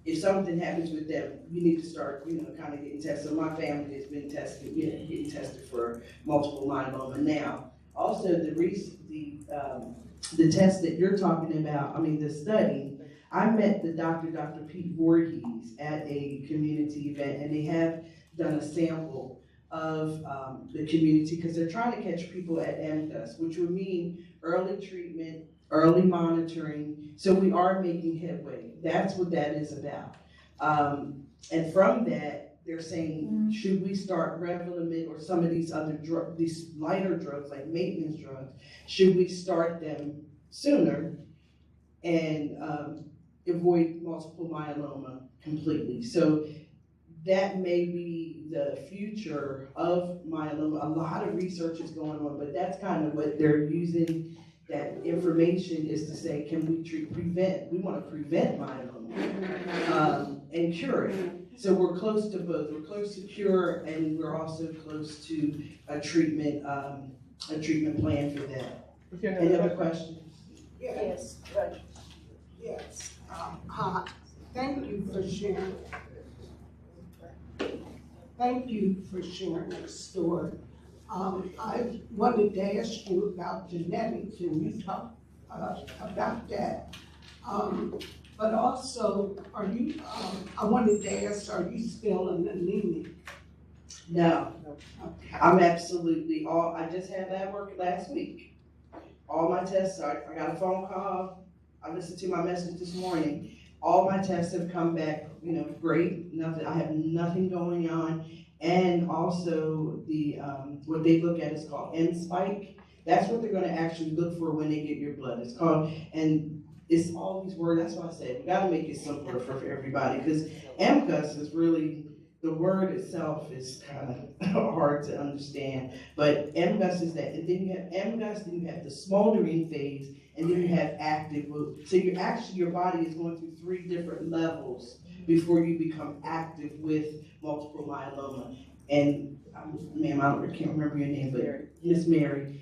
S4: if something happens with them, you need to start, kind of getting tested. So my family has been tested, getting tested for multiple myeloma now. Also, the test that you're talking about, the study, I met Dr. Pete Voorhees at a community event, and they have done a sample of the community because they're trying to catch people at MDUS, which would mean early treatment, early monitoring. So we are making headway. That's what that is about. And from that, they're saying, should we start Revlimid or some of these other drugs, these lighter drugs like maintenance drugs, should we start them sooner and avoid multiple myeloma completely? So that may be the future of myeloma. A lot of research is going on, but that's kind of what they're using that information is to say, can we prevent? We want to prevent myeloma and cure it. So we're close to both. We're close to cure, and we're also close to a treatment plan for that. Any other questions?
S7: Yes, right. Yes. Thank you for sharing. Thank you for sharing that story. I wanted to ask you about genetics, and you talked about that. But also, are you, I wanted to ask, are you still an anemic?
S4: No,
S7: Okay.
S4: I'm absolutely I just had lab work last week. All my tests, I got a phone call, I listened to my message this morning. All my tests have come back, great, nothing, I have nothing going on. And also what they look at is called M-spike. That's what they're gonna actually look for when they get your blood. It's called, and it's all these words, that's why I said, we gotta make it simpler for everybody, because MCUS is really, the word itself is kind of hard to understand, but MGUS is that, and then you have MGUS, then you have the smoldering phase, and then you have active. So your body is going through 3 different levels before you become active with multiple myeloma. And ma'am, I can't remember your name, but Miss Mary,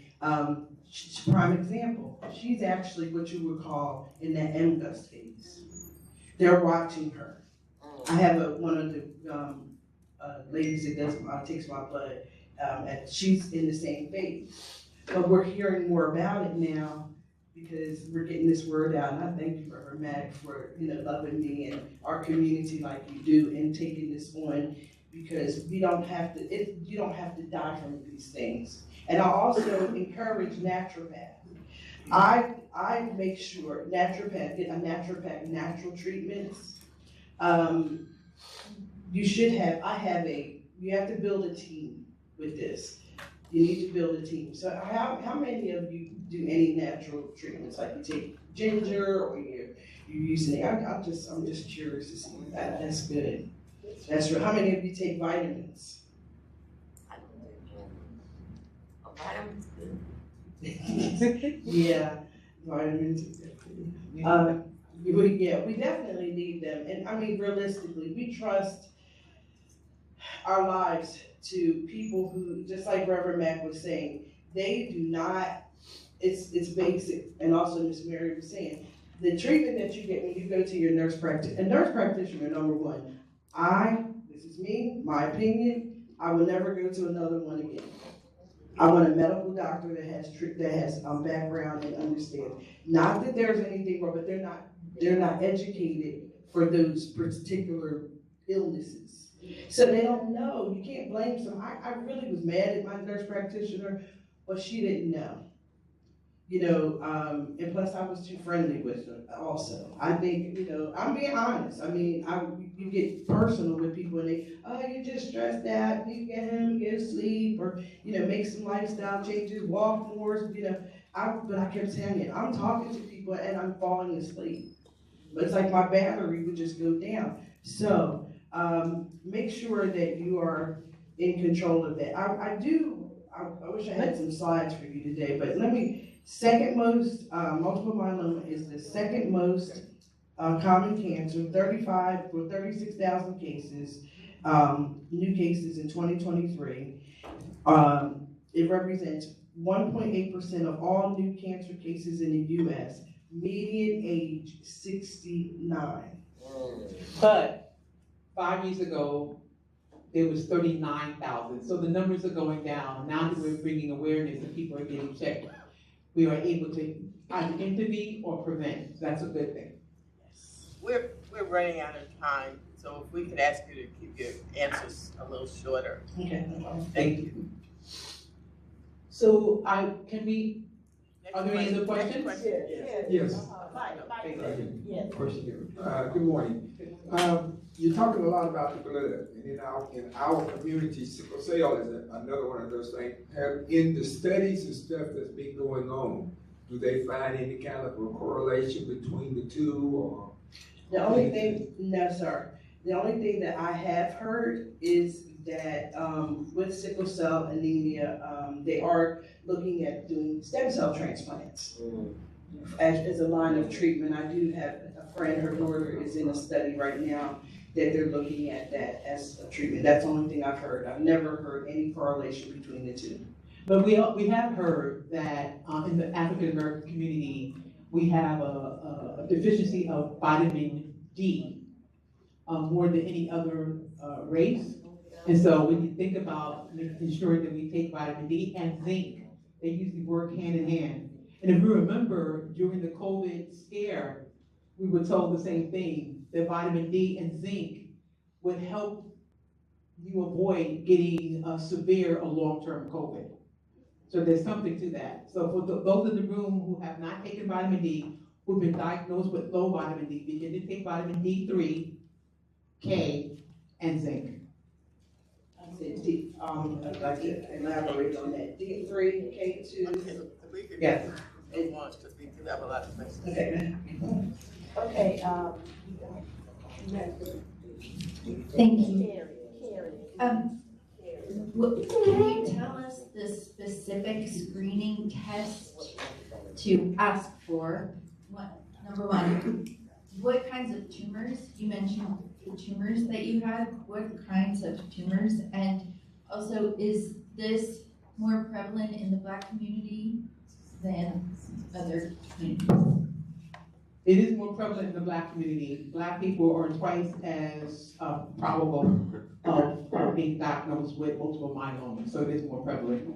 S4: she's a prime example. She's actually what you would call in that MGUS phase. They're watching her. I have one of the ladies that takes my blood, and she's in the same phase. But we're hearing more about it now because we're getting this word out. And I thank you, Reverend Mack, for loving me and our community like you do and taking this on, because you don't have to die from these things. And I also encourage naturopath. I make sure get a naturopath natural treatments. You have to build a team with this. You need to build a team. So how many of you do any natural treatments? Like you take ginger or you're using it? I'm just curious to see that. That's good. That's right. How many of you take vitamins? Yeah, vitamins. We definitely need them. And I mean, realistically, we trust our lives to people who, just like Reverend Mack was saying, they do not, it's basic. And also Miss Mary was saying, the treatment that you get when you go to your nurse practitioner, number one, this is me, my opinion, I will never go to another one again. I want a medical doctor that has background and understands. Not that there's anything wrong, but they're not educated for those particular illnesses. So they don't know. You can't blame some. I really was mad at my nurse practitioner, but she didn't know. And plus I was too friendly with her also. I think, I'm being honest. I mean, you get personal with people and you're just stressed out, you get home, go sleep, or, make some lifestyle changes, walk more, but I kept saying it. I'm talking to people and I'm falling asleep. But it's like my battery would just go down. So make sure that you are in control of that. I wish I had some slides for you today, but second most, multiple myeloma is the second most common cancer, 36,000 cases, new cases in 2023. It represents 1.8% of all new cancer cases in the US, median age 69.
S6: But 5 years ago, there was 39,000. So the numbers are going down. Now that we're bringing awareness and people are getting checked, we are able to either intervene or prevent. That's a good thing.
S10: We're running out of time, so if we could ask you to keep your answers a little shorter.
S4: Okay.
S10: Thank you.
S6: So are there any other questions?
S11: Yes.
S3: Yes.
S11: Question here. Good morning. You're talking a lot about the blood, and in our community, sickle cell is another one of those things. In the studies and stuff that's been going on, do they find any kind of a correlation between the two, or?
S4: No, sir. The only thing that I have heard is that with sickle cell anemia, they are looking at doing stem cell transplants as a line of treatment. I do have a friend, her daughter is in a study right now that they're looking at that as a treatment. That's the only thing I've heard. I've never heard any correlation between the two.
S6: But we have heard that in the African American community, we have a deficiency of vitamin D more than any other race. And so when you think about ensuring that we take vitamin D and zinc, they usually work hand in hand. And if you remember, during the COVID scare, we were told the same thing, that vitamin D and zinc would help you avoid getting severe or long-term COVID. So there's something to that. So for those in the room who have not taken vitamin D, who've been diagnosed with low vitamin D, begin to take vitamin D3, K, and zinc.
S4: I said D, I'd like to elaborate on that. D3, K2.
S10: We could
S6: Yes.
S10: move on, because we do have a lot of questions.
S4: Okay.
S3: Okay,
S5: Thank you.
S3: Carrie.
S5: Can you tell us the specific screening test to ask for? Number one, what kinds of tumors? You mentioned the tumors that you had. What kinds of tumors? And also, is this more prevalent in the Black community than other communities?
S6: It is more prevalent in the Black community. Black people are twice as probable of being diagnosed with multiple myeloma, so it is more prevalent.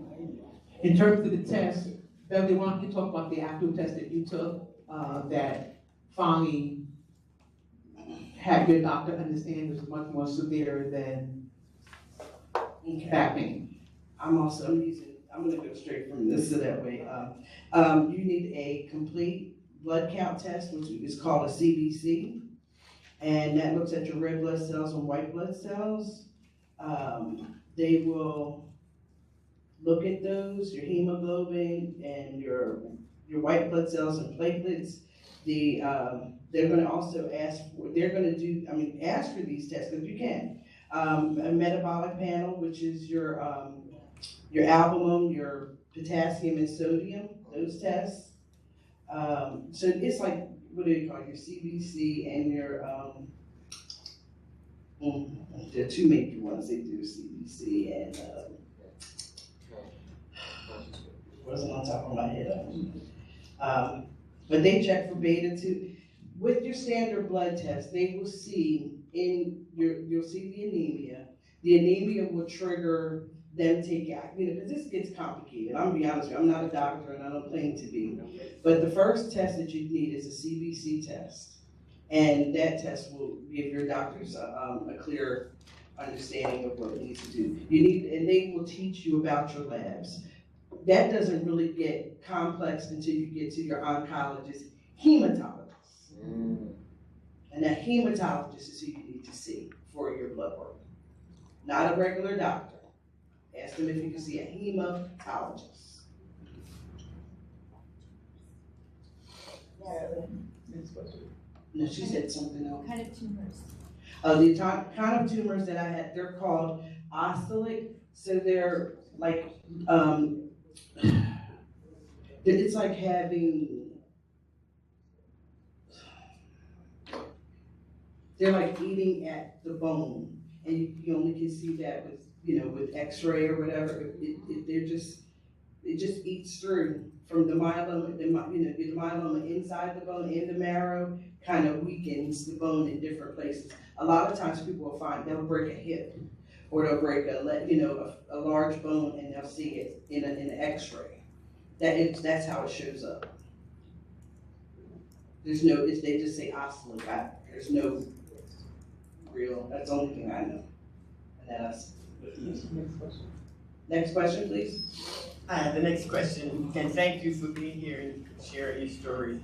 S6: In terms of the test, Beverly, why don't you talk about the actual test that you took that finally had your doctor understand was much more severe than back pain?
S4: I'm gonna go straight from this to that way. You need a complete blood count test, which is called a CBC. And that looks at your red blood cells and white blood cells. They will look at those, your hemoglobin and your white blood cells and platelets. They're gonna also ask for these tests, because you can. A metabolic panel, which is your albumin, your potassium and sodium, those tests. So it's like, what do you call it, your CBC and your, there are two major ones they do, CBC and, wasn't on top of my head. But they check for beta 2. With your standard blood test, they will see you'll see the anemia. The anemia will trigger them taking, because this gets complicated. I'm gonna be honest with you, I'm not a doctor and I don't claim to be. But the first test that you need is a CBC test. And that test will give your doctors a clear understanding of what it needs to do. And they will teach you about your labs. That doesn't really get complex until you get to your oncologist, hematologist. And that hematologist is who you need to see for your blood work. Not a regular doctor. Ask them if you can see a hematologist. No, she said something else.
S5: What kind of tumors?
S4: The kind of tumors that I had, they're called osteolytic. So they're like, it's like having, they're like eating at the bone. And you only can see that with, with x-ray or whatever. It just eats through from the myeloma, the myeloma inside the bone, in the marrow, kind of weakens the bone in different places. A lot of times people will find they'll break a hip or they'll break a large bone and they'll see it in an x-ray. That's how it shows up. There's no, they just say osteolytic. There's no real, that's the only thing I know. And that's next question, please.
S10: The next question, and thank you for being here and sharing your story.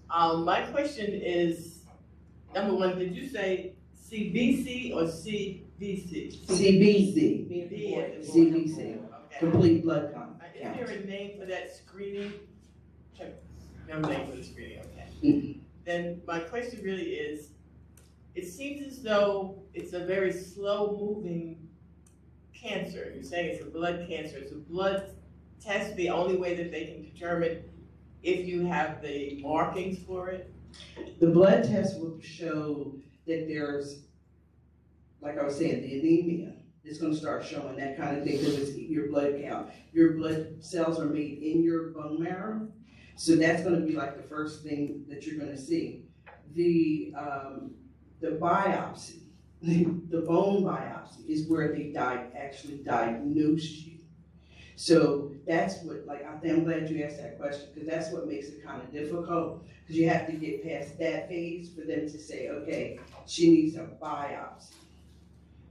S10: My question is, number one, did you say CBC or CBC?
S4: CBC. CBC.
S10: Okay.
S4: Complete blood count.
S10: Is there a name for that screening? No name for the screening, okay. Then my question really is, it seems as though it's a very slow-moving cancer. You're saying it's a blood cancer. Is a blood test the only way that they can determine if you have the markings for it?
S4: The blood test will show that there's, like I was saying, the anemia. It's going to start showing that kind of thing because it's your blood count. Your blood cells are made in your bone marrow. So that's going to be like the first thing that you're going to see. The biopsy The bone biopsy is where they actually diagnose you. So that's what, like, I'm glad you asked that question, because that's what makes it kind of difficult, because you have to get past that phase for them to say, okay, she needs a biopsy.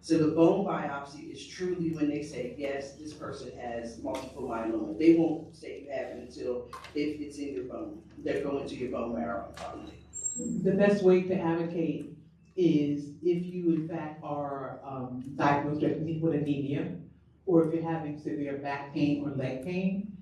S4: So the bone biopsy is truly when they say, yes, this person has multiple myeloma. They won't say you have it until if it's in your bone. They're going to your bone marrow probably.
S6: The best way to advocate is if you in fact are diagnosed with anemia, or if you're having severe back pain or leg pain,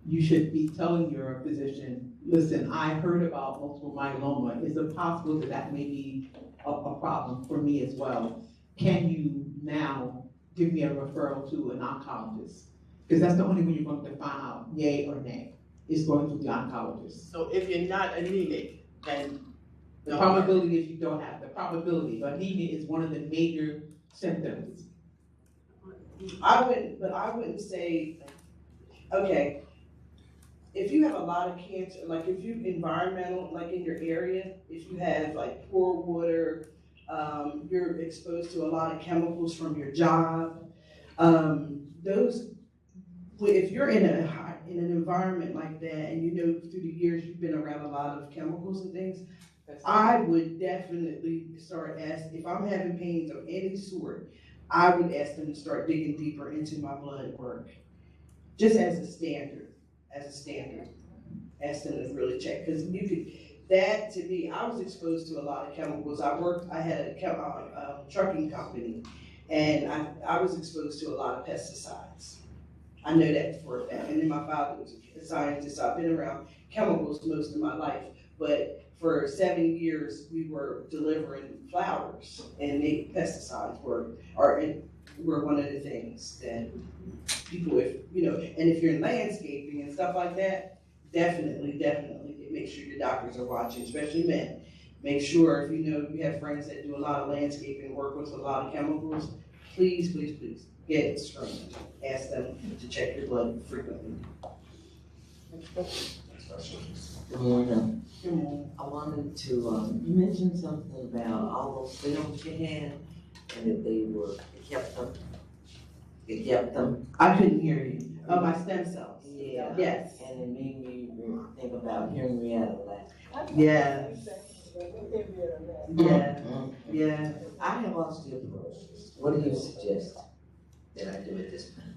S6: you should be telling your physician, listen, I heard about multiple myeloma. Is it possible that that may be a problem for me as well? Can you now give me a referral to an oncologist? Because that's the only way you're going to find out yay or nay, is going to the oncologist.
S10: So if you're not anemic, then
S6: The probability is you don't have, the probability, but anemia is one of the major symptoms.
S4: I wouldn't say, okay, if you have a lot of cancer, like if you environmental, like in your area, if you have like poor water, you're exposed to a lot of chemicals from your job, if you're in an environment like that, and you know through the years you've been around a lot of chemicals and things, I would definitely start asking, if I'm having pains of any sort, I would ask them to start digging deeper into my blood work, just as a standard, ask them to really check, because that to me, I was exposed to a lot of chemicals. I had a trucking company, and I was exposed to a lot of pesticides. I know that for a fact, and then my father was a scientist, so I've been around chemicals most of my life, but for 7 years, we were delivering flowers, and pesticides were one of the things that people, and if you're in landscaping and stuff like that, definitely, make sure your doctors are watching, especially men. Make sure if you have friends that do a lot of landscaping work with a lot of chemicals, please get screened. Ask them to check your blood frequently.
S12: Good morning.
S4: Good morning.
S12: I wanted to, you mentioned something about all those films you had, and that they kept them.
S4: I couldn't hear you. Oh, my stem cells.
S12: Yeah.
S4: Yes.
S12: And it made me think about hearing me out of that.
S4: Yes. Yeah. Yeah.
S12: I have osteoporosis. What do you suggest that I do at this point?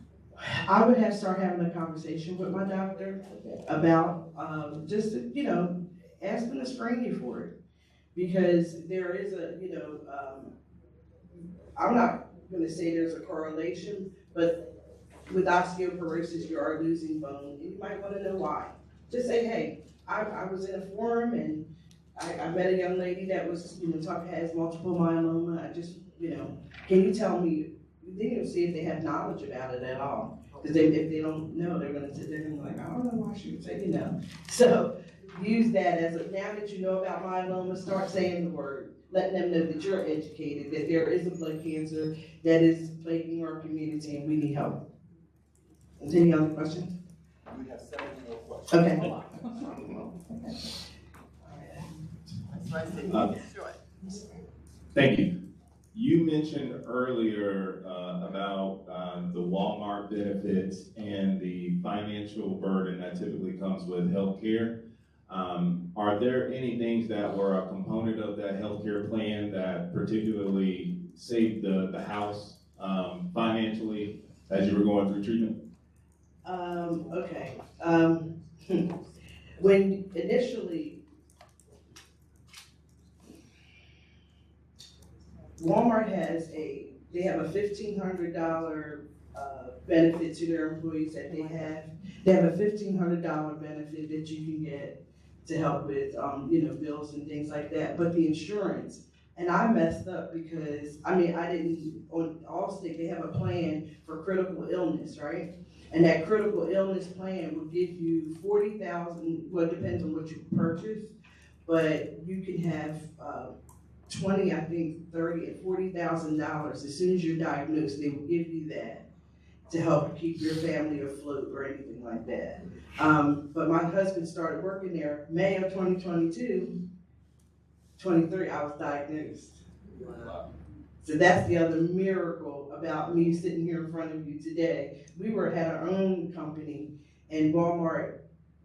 S4: I would start having a conversation with my doctor about just ask them to screen you for it, because there is I'm not going to say there's a correlation, but with osteoporosis you are losing bone, and you might want to know why. Just say, hey, I was in a forum and I met a young lady that was has multiple myeloma. I just can you tell me? Then you'll see if they have knowledge about it at all. Because if they don't know, they're going to sit there and be like, I don't know why she would say, So use that as now that you know about myeloma, start saying the word, letting them know that you're educated, that there is a blood cancer that is plaguing our community and we need help. Is there any other questions?
S9: We have 7 more questions.
S4: Okay.
S13: Thank you. You mentioned earlier about the Walmart benefits and the financial burden that typically comes with healthcare. Are there any things that were a component of that healthcare plan that particularly saved the house financially as you were going through treatment?
S4: Okay. When initially, Walmart they have a $1,500 benefit to their employees that they have. They have a $1,500 benefit that you can get to help with, bills and things like that. But the insurance, and I messed up because, I didn't, on Allstate, they have a plan for critical illness, right? And that critical illness plan will give you $40,000, well, it depends on what you purchase, but you can have, $20,000, I think $30,000 and $40,000 as soon as you're diagnosed. They will give you that to help keep your family afloat or anything like that. But my husband started working there May of 2022. 23, I was diagnosed.
S12: Wow.
S4: So that's the other miracle about me sitting here in front of you today. We had our own company, and Walmart,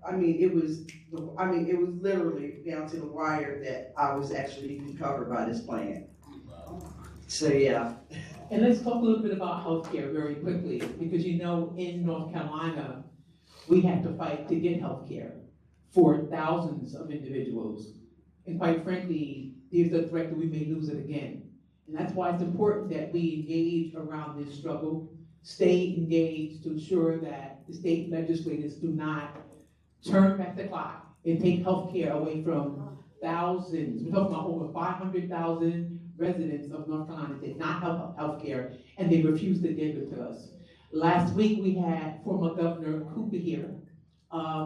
S4: it was literally down to the wire that I was actually even covered by this plan. So, yeah.
S6: And let's talk a little bit about healthcare very quickly, because in North Carolina, we had to fight to get healthcare for thousands of individuals. And quite frankly, there's a threat that we may lose it again. And that's why it's important that we engage around this struggle, stay engaged to ensure that the state legislators do not turn back the clock and take healthcare away from thousands. We're talking about over 500,000 residents of North Carolina did not have healthcare, and they refused to give it to us. Last week, we had former Governor Cooper here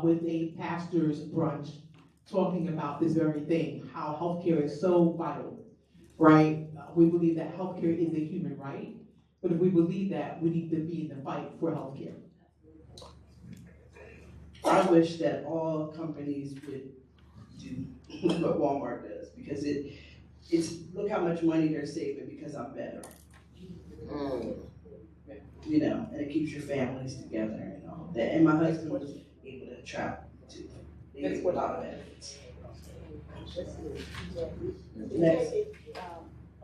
S6: with a pastor's brunch talking about this very thing, how healthcare is so vital, right? We believe that healthcare is a human right, but if we believe that, we need to be in the fight for healthcare.
S4: I wish that all companies would do what Walmart does, because it's look how much money they're saving because I'm better. And it keeps your families together and all that. And my husband was able to travel too. They get a lot of benefits. Next.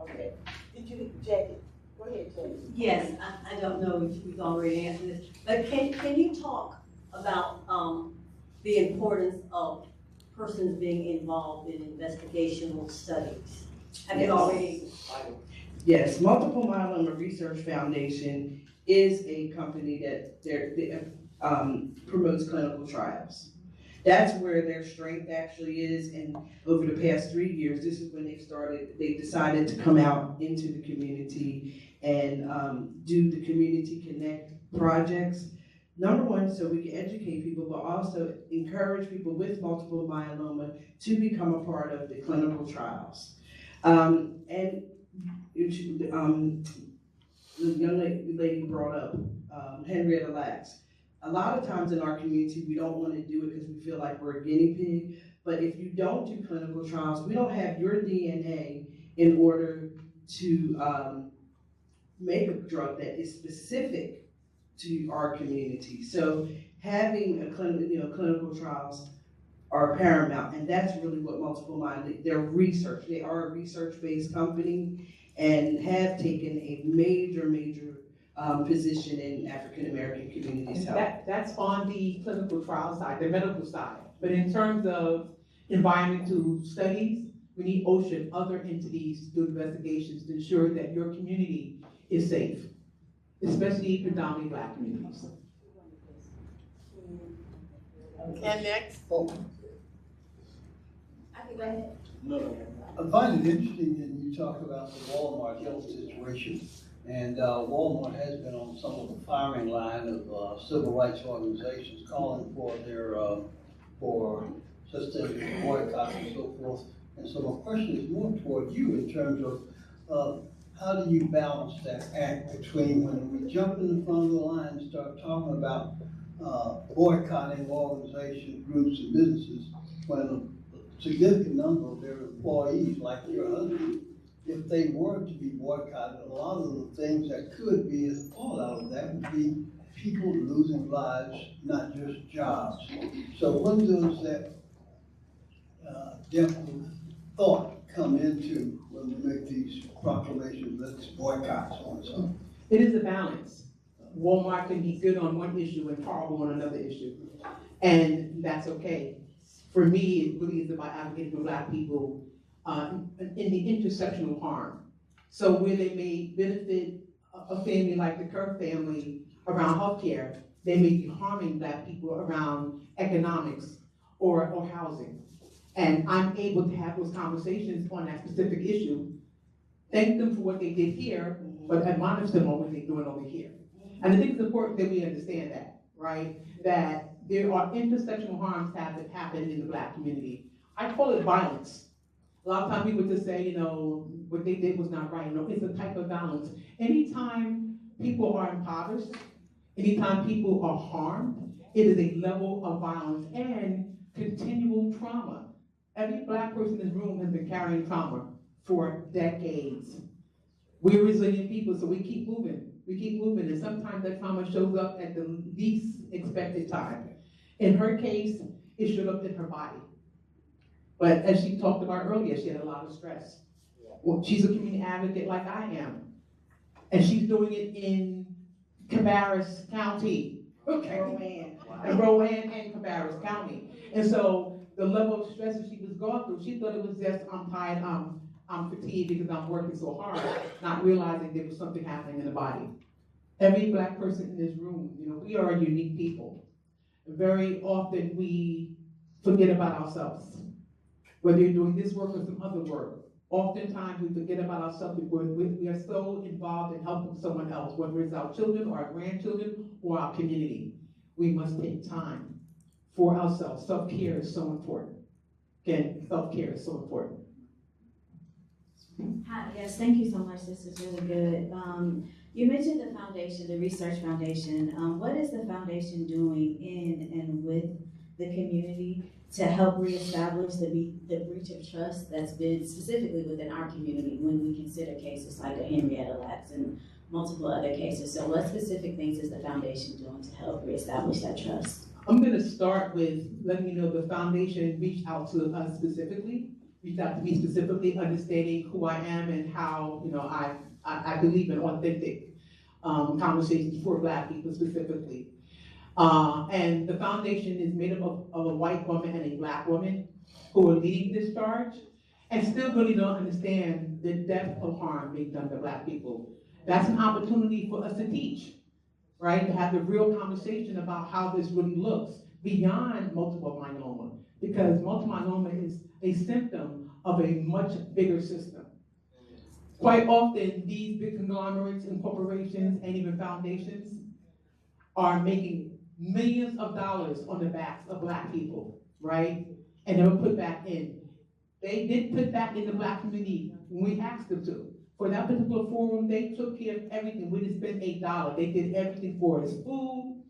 S3: Okay. Did you, Jackie? Go ahead, Jackie.
S14: Yes, I don't know if you've already answered this, but can you talk about the importance of persons being involved in investigational studies? Have you already?
S4: Yes, Multiple Myeloma Research Foundation is a company that promotes clinical trials. That's where their strength actually is, and over the past 3 years, this is when they decided to come out into the community and do the Community Connect projects. Number one, so we can educate people, but also encourage people with multiple myeloma to become a part of the clinical trials. The young lady brought up Henrietta Lacks. A lot of times in our community, we don't want to do it because we feel like we're a guinea pig. But if you don't do clinical trials, we don't have your DNA in order to make a drug that is specific to our community. So having a clinical trials are paramount, and that's really what Multiple Myeloma, they're research. They are a research-based company and have taken a major position in African-American communities' health.
S6: That's on the clinical trial side, the medical side. But in terms of environmental studies, we need OSHA and other entities to do investigations to ensure that your community is safe, especially predominantly Black communities.
S10: And next.
S8: I find it interesting that you talk about the Walmart health situation. And Walmart has been on some of the firing line of civil rights organizations calling for their for such things as boycotts and so forth. And so my question is more toward you in terms of how do you balance that act between when we jump in the front of the line and start talking about boycotting organizations, groups, and businesses, when a significant number of their employees, like your husband, if they were to be boycotted, a lot of the things that could be as fallout of that would be people losing lives, not just jobs. So when does that depth of thought come into when we make these proclamations, let's boycott, so and so?
S6: It is a balance. Walmart can be good on one issue and horrible on another issue. And that's okay. For me, it really is about advocating for Black people in the intersectional harm. So where they may benefit a family like the Kerr family around healthcare, they may be harming Black people around economics or housing. And I'm able to have those conversations on that specific issue, thank them for what they did here, but admonish them on what they're doing over here. And I think it's important that we understand that, right? That there are intersectional harms that happen in the Black community. I call it violence. A lot of times people just say, what they did was not right. It's a type of balance. Anytime people are impoverished, anytime people are harmed, it is a level of violence and continual trauma. Every Black person in this room has been carrying trauma for decades. We're resilient people, so we keep moving. We keep moving, and sometimes that trauma shows up at the least expected time. In her case, it showed up in her body. But as she talked about earlier, she had a lot of stress. Well, she's a community advocate like I am. And she's doing it in Cabarrus County. Okay. Rowan and Cabarrus County. And so the level of stress that she was going through, she thought it was just, I'm tired, I'm fatigued because I'm working so hard, not realizing there was something happening in the body. Every Black person in this room, we are a unique people. Very often we forget about ourselves. Whether you're doing this work or some other work, oftentimes we forget about ourselves because we are so involved in helping someone else, whether it's our children or our grandchildren or our community. We must take time for ourselves. Self-care is so important. Again, self-care is so important.
S15: Hi, yes, thank you so much. This is really good. You mentioned the foundation, the research foundation. What is the foundation doing in and with the community to help reestablish the breach of trust that's been specifically within our community when we consider cases like the Henrietta lapse and multiple other cases? So what specific things is the foundation doing to help reestablish that trust?
S6: I'm going to start with letting you know the foundation reached out to us specifically, reached out to me specifically, understanding who I am and how I believe in authentic conversations for Black people specifically. And the foundation is made up of a white woman and a Black woman who are leading this charge and still really don't understand the depth of harm being done to Black people. That's an opportunity for us to teach, right? To have the real conversation about how this really looks beyond multiple myeloma, because multiple myeloma is a symptom of a much bigger system. Quite often, these big conglomerates and corporations and even foundations are making millions of dollars on the backs of Black people, right? And they were put back in. They did put back in the Black community when we asked them to. For that particular forum, they took care of everything. We didn't spend $8. They did everything for us. Food,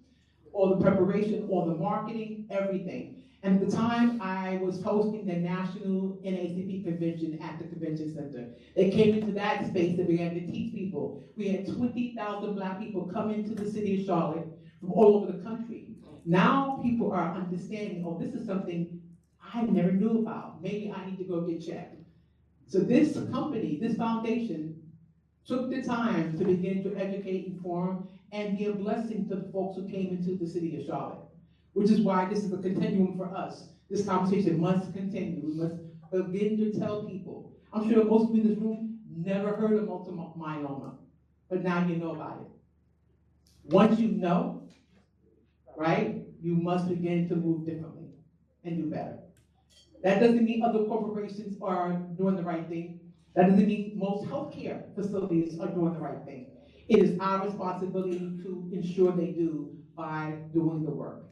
S6: all the preparation, all the marketing, everything. And at the time, I was hosting the National NAACP convention at the convention center. They came into that space and began to teach people. We had 20,000 Black people come into the city of Charlotte from all over the country. Now people are understanding, oh, this is something I never knew about. Maybe I need to go get checked. So this company, this foundation, took the time to begin to educate, inform, and be a blessing to the folks who came into the city of Charlotte, which is why this is a continuum for us. This conversation must continue. We must begin to tell people. I'm sure most of you in this room never heard of multiple myeloma, but now you know about it. Once you know, right, you must begin to move differently and do better. That doesn't mean other corporations are doing the right thing. That doesn't mean most healthcare facilities are doing the right thing. It is our responsibility to ensure they do by doing the work,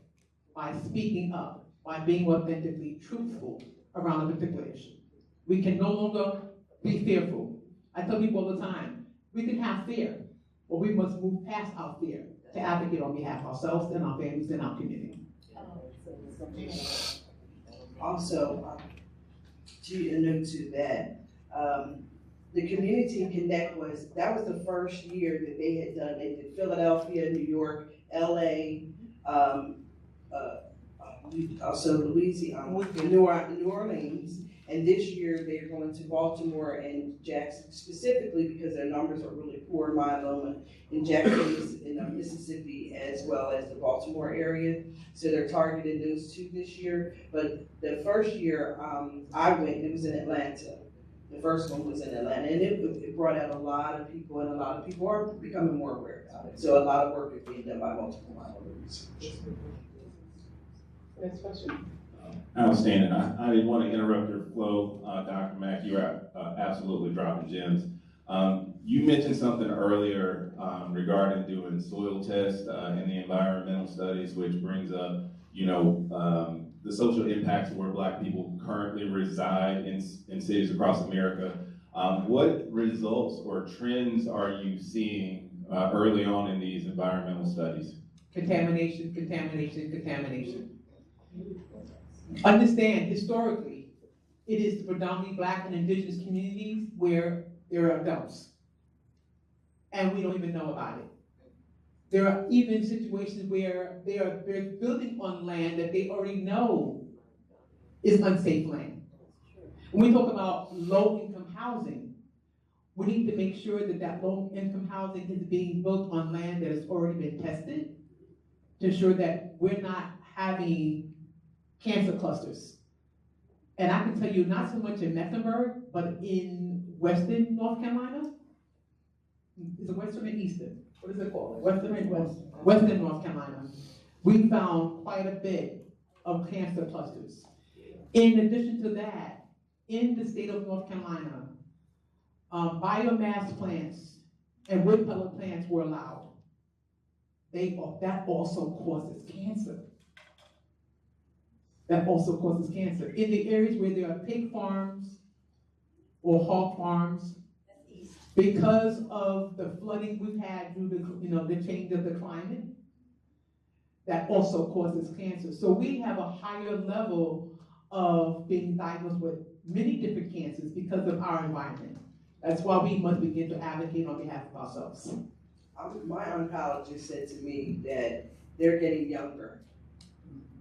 S6: by speaking up, by being authentically truthful around a particular issue. We can no longer be fearful. I tell people all the time, we can have fear, but we must move past our fear to advocate on behalf of ourselves and our families and our community.
S4: Also, to allude to that, the Community Connect was the first year that they had done it in Philadelphia, New York, LA, also Louisiana, New Orleans, and this year they're going to Baltimore and Jackson, specifically because their numbers are really poor myeloma in Jackson in Mississippi as well as the Baltimore area. So they're targeting those two this year. But the first year I went, it was in Atlanta. The first one was in Atlanta, and it brought out a lot of people, and a lot of people are becoming more aware about it. So a lot of work is being done by multiple myeloma research.
S6: Next question.
S13: Outstanding. I didn't want to interrupt your flow, Dr. Mack. You're absolutely dropping gems. You mentioned something earlier regarding doing soil tests in the environmental studies, which brings up, the social impacts of where Black people currently reside in cities across America. What results or trends are you seeing early on in these environmental studies?
S6: Contamination, contamination, contamination. Understand, historically, it is predominantly Black and indigenous communities where there are dumps. and we don't even know about it. There are even situations where they're building on land that they already know is unsafe land. When we talk about low-income housing, we need to make sure that that low-income housing is being built on land that has already been tested to ensure that we're not having cancer clusters. And I can tell you, not so much in Mecklenburg, but in Western North Carolina. Is it Western or Eastern? What is it called? Western North Carolina. We found quite a bit of cancer clusters. In addition to that, in the state of North Carolina, biomass plants and wood pellet plants were allowed. That also causes cancer. That also causes cancer. In the areas where there are pig farms or hog farms, because of the flooding we've had due to the change of the climate, that also causes cancer. So we have a higher level of being diagnosed with many different cancers because of our environment. That's why we must begin to advocate on behalf of ourselves.
S4: My oncologist said to me that they're getting younger.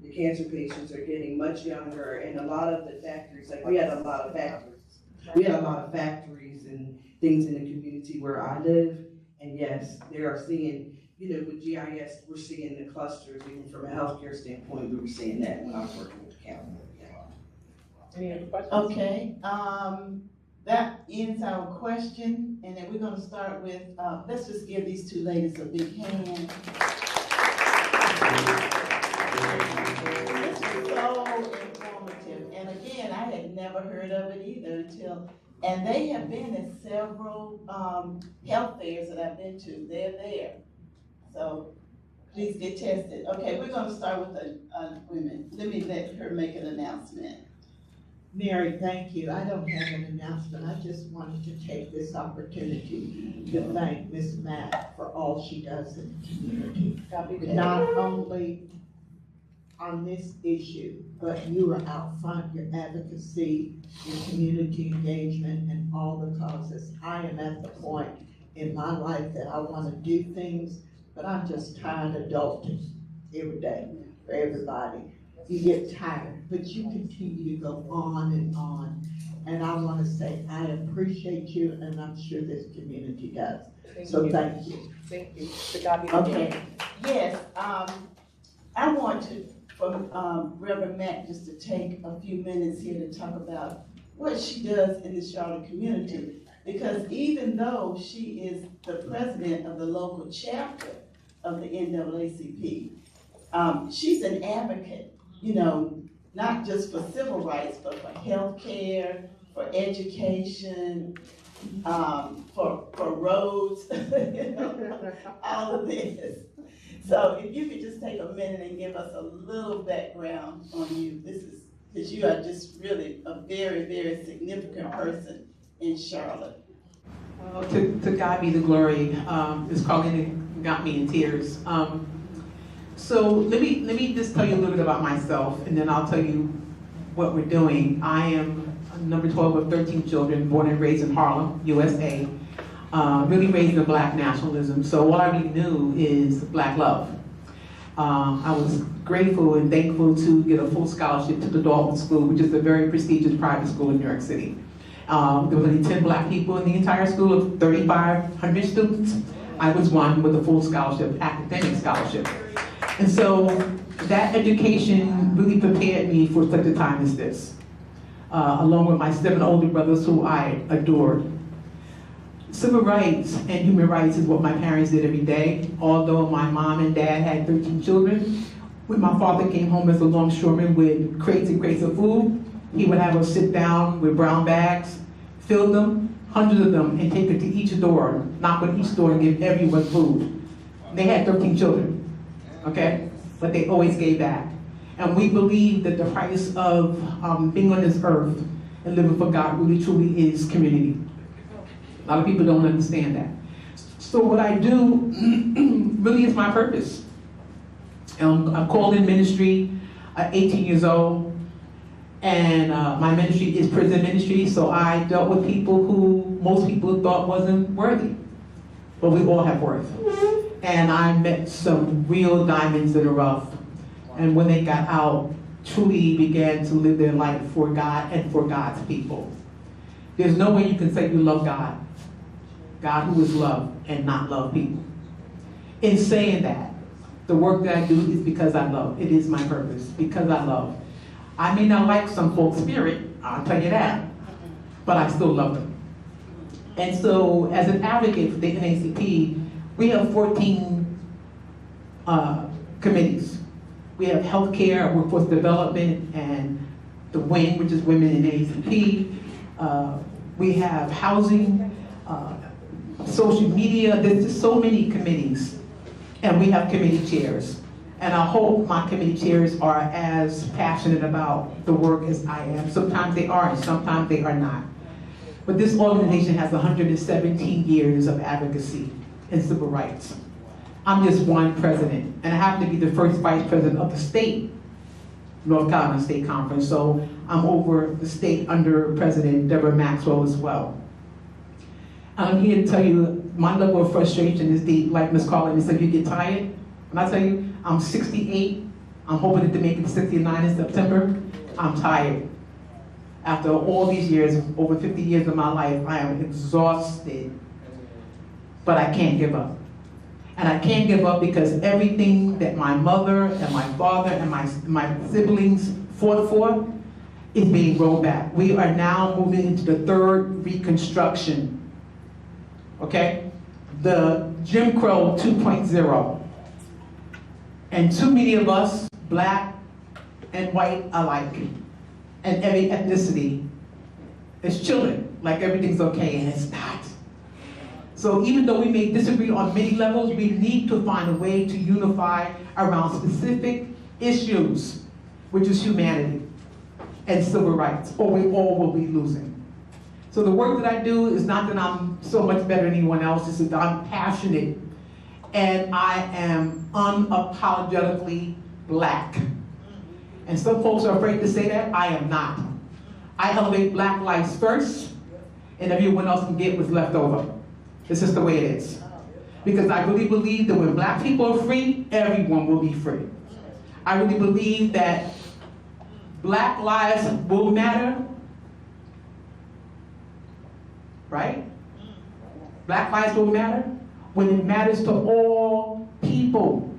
S4: The cancer patients are getting much younger, and a lot of the factories, like we had a lot of factories. We had a lot of factories and things in the community where I live, and yes, they are seeing, with GIS, we're seeing the clusters, even from a healthcare standpoint, we were seeing that when I was working with the county.
S6: Any other questions?
S1: Okay, that ends our question, and then we're gonna start with, let's just give these two ladies a big hand. This was so informative, and again, I had never heard of it either and they have been at several health fairs that I've been to. They're there, so please get tested. Okay, we're gonna start with the women. Let me let her make an announcement.
S7: Mary, thank you. I don't have an announcement. I just wanted to take this opportunity to thank Ms. Mack for all she does in the community. Not only on this issue, but you are out front, your advocacy, your community engagement, and all the causes. I am at the point in my life that I want to do things, but I'm just tired of adulting every day for everybody. You get tired, but you continue to go on. And I want to say, I appreciate you, and I'm sure this community does. So thank you.
S6: Thank you. To God be the glory.
S1: Okay, yes, I want to, from Reverend Mack, just to take a few minutes here to talk about what she does in the Charlotte community. Because even though she is the president of the local chapter of the NAACP, she's an advocate, not just for civil rights, but for healthcare, for education, for roads, all of this. So if you could just take a minute and give us a little background on you. Because you are just really a very, very significant person in Charlotte.
S6: To God be the glory. Ms. Corine got me in tears. So let me just tell you a little bit about myself, and then I'll tell you what we're doing. I am number 12 of 13 children, born and raised in Harlem, USA. Really raised in Black nationalism. So all I really knew is Black love. I was grateful and thankful to get a full scholarship to the Dalton School, which is a very prestigious private school in New York City. There were only 10 Black people in the entire school of 3,500 students. I was one with a full scholarship, academic scholarship. And so that education really prepared me for such a time as this, along with my 7 older brothers who I adored. Civil rights and human rights is what my parents did every day. Although my mom and dad had 13 children, when my father came home as a longshoreman with crates and crates of food, he would have us sit down with brown bags, fill them, hundreds of them, and take it to each door, knock on each door and give everyone food. They had 13 children, okay? But they always gave back. And we believe that the price of being on this earth and living for God really truly is community. A lot of people don't understand that. So what I do really is my purpose. I'm called in ministry at 18 years old, and my ministry is prison ministry, so I dealt with people who most people thought wasn't worthy but we all have worth. And I met some real diamonds in the rough. And when they got out, truly began to live their life for God and for God's people. There's no way you can say you love God, God who is love, and not love people. In saying that, the work that I do is because I love. It is my purpose, because I love. I may not like some folks' spirit, I'll tell you that, but I still love them. And so, as an advocate for the NAACP, we have 14 committees. We have healthcare, workforce development, and the WIN, which is Women in ACP. We have housing, social media. There's just so many committees, and we have committee chairs. And I hope my committee chairs are as passionate about the work as I am. Sometimes they are, and sometimes they are not. But this organization has 117 years of advocacy and civil rights. I'm just one president, and I happen to be the first vice president of the state, North Carolina State Conference, so I'm over the state under President Deborah Maxwell as well. I'm here to tell you, my level of frustration is deep, like Ms. Carlin said, you get tired. And I tell you, I'm 68, I'm hoping to make it 69 in September. I'm tired. After all these years, over 50 years of my life, I am exhausted, but I can't give up. And I can't give up because everything that my mother and my father and my siblings fought for is being rolled back. We are now moving into the third Reconstruction, okay? The Jim Crow 2.0. And too many of us, black and white alike, and every ethnicity, is chilling like everything's okay, and it's not. So even though we may disagree on many levels, we need to find a way to unify around specific issues, which is humanity and civil rights, or we all will be losing. So the work that I do is not that I'm so much better than anyone else, it's that I'm passionate and I am unapologetically black. And some folks are afraid to say that. I am not. I elevate black lives first, and everyone else can get what's left over. It's just the way it is. Because I really believe that when black people are free, everyone will be free. I really believe that black lives will matter, right? Black lives will matter when it matters to all people.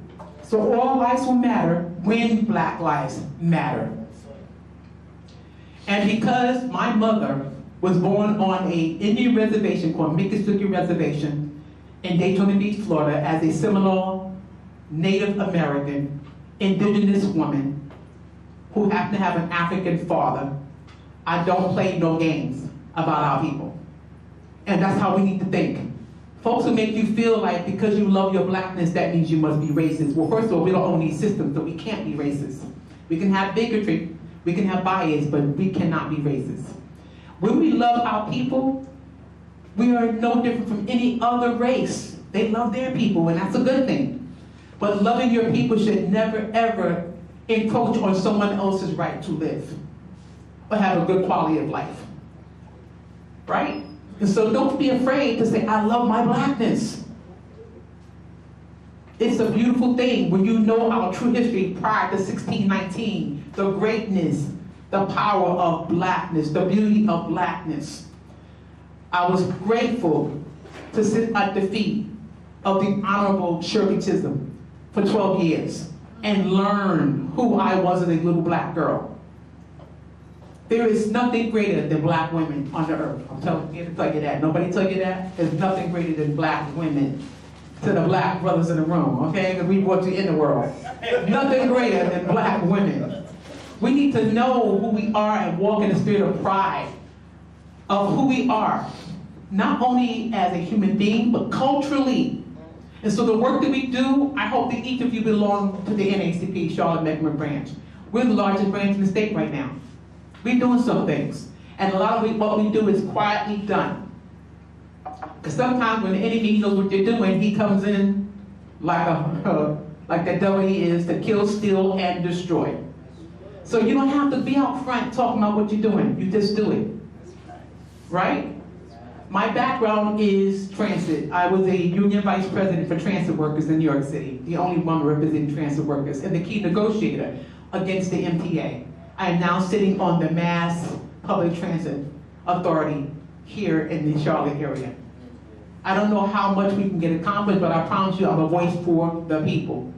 S6: So all lives will matter when black lives matter. And because my mother was born on a Indian reservation called Miccosukee Reservation in Daytona Beach, Florida, as a Seminole Native American indigenous woman who happened to have an African father, I don't play no games about our people. And that's how we need to think. Folks who make you feel like because you love your blackness, that means you must be racist. Well, first of all, we don't own these systems, so we can't be racist. We can have bigotry, we can have bias, but we cannot be racist. When we love our people, we are no different from any other race. They love their people, and that's a good thing. But loving your people should never, ever encroach on someone else's right to live or have a good quality of life, right? And so don't be afraid to say, I love my blackness. It's a beautiful thing when you know our true history prior to 1619, the greatness, the power of blackness, the beauty of blackness. I was grateful to sit at the feet of the Honorable Shirley Chisholm for 12 years and learn who I was as a little black girl. There is nothing greater than black women on the earth. I'm telling you to tell you that. Nobody tell you that? There's nothing greater than black women. To the black brothers in the room, okay? Because we brought you in the world. Nothing greater than black women. We need to know who we are and walk in the spirit of pride of who we are, not only as a human being, but culturally. And so the work that we do, I hope that each of you belong to the NAACP Charlotte-Mecklenburg branch. We're the largest branch in the state right now. We're doing some things. And a lot of what we do is quietly done. Because sometimes when the enemy knows what you're doing, he comes in like the devil he is, to kill, steal, and destroy. So you don't have to be out front talking about what you're doing. You just do it. Right? My background is transit. I was a union vice president for transit workers in New York City, the only woman representing transit workers, and the key negotiator against the MTA. I am now sitting on the Mass Public Transit Authority here in the Charlotte area. I don't know how much we can get accomplished, but I promise you I'm a voice for the people,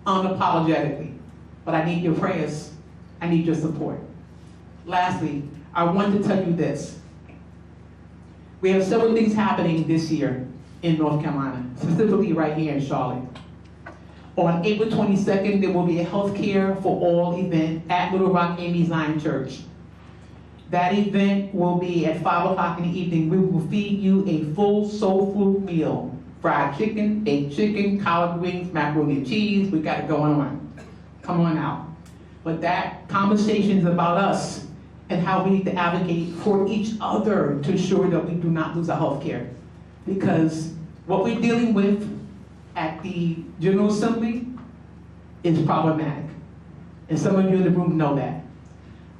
S6: unapologetically. But I need your prayers, I need your support. Lastly, I want to tell you this. We have several things happening this year in North Carolina, specifically right here in Charlotte. On April 22nd, there will be a healthcare for all event at Little Rock Amy Zion Church. That event will be at 5 o'clock in the evening. We will feed you a full soul food meal. Fried chicken, baked chicken, collard greens, macaroni and cheese. We got it going on. Come on out. But that conversation is about us and how we need to advocate for each other to ensure that we do not lose our health care. Because what we're dealing with at the General Assembly is problematic. And some of you in the room know that.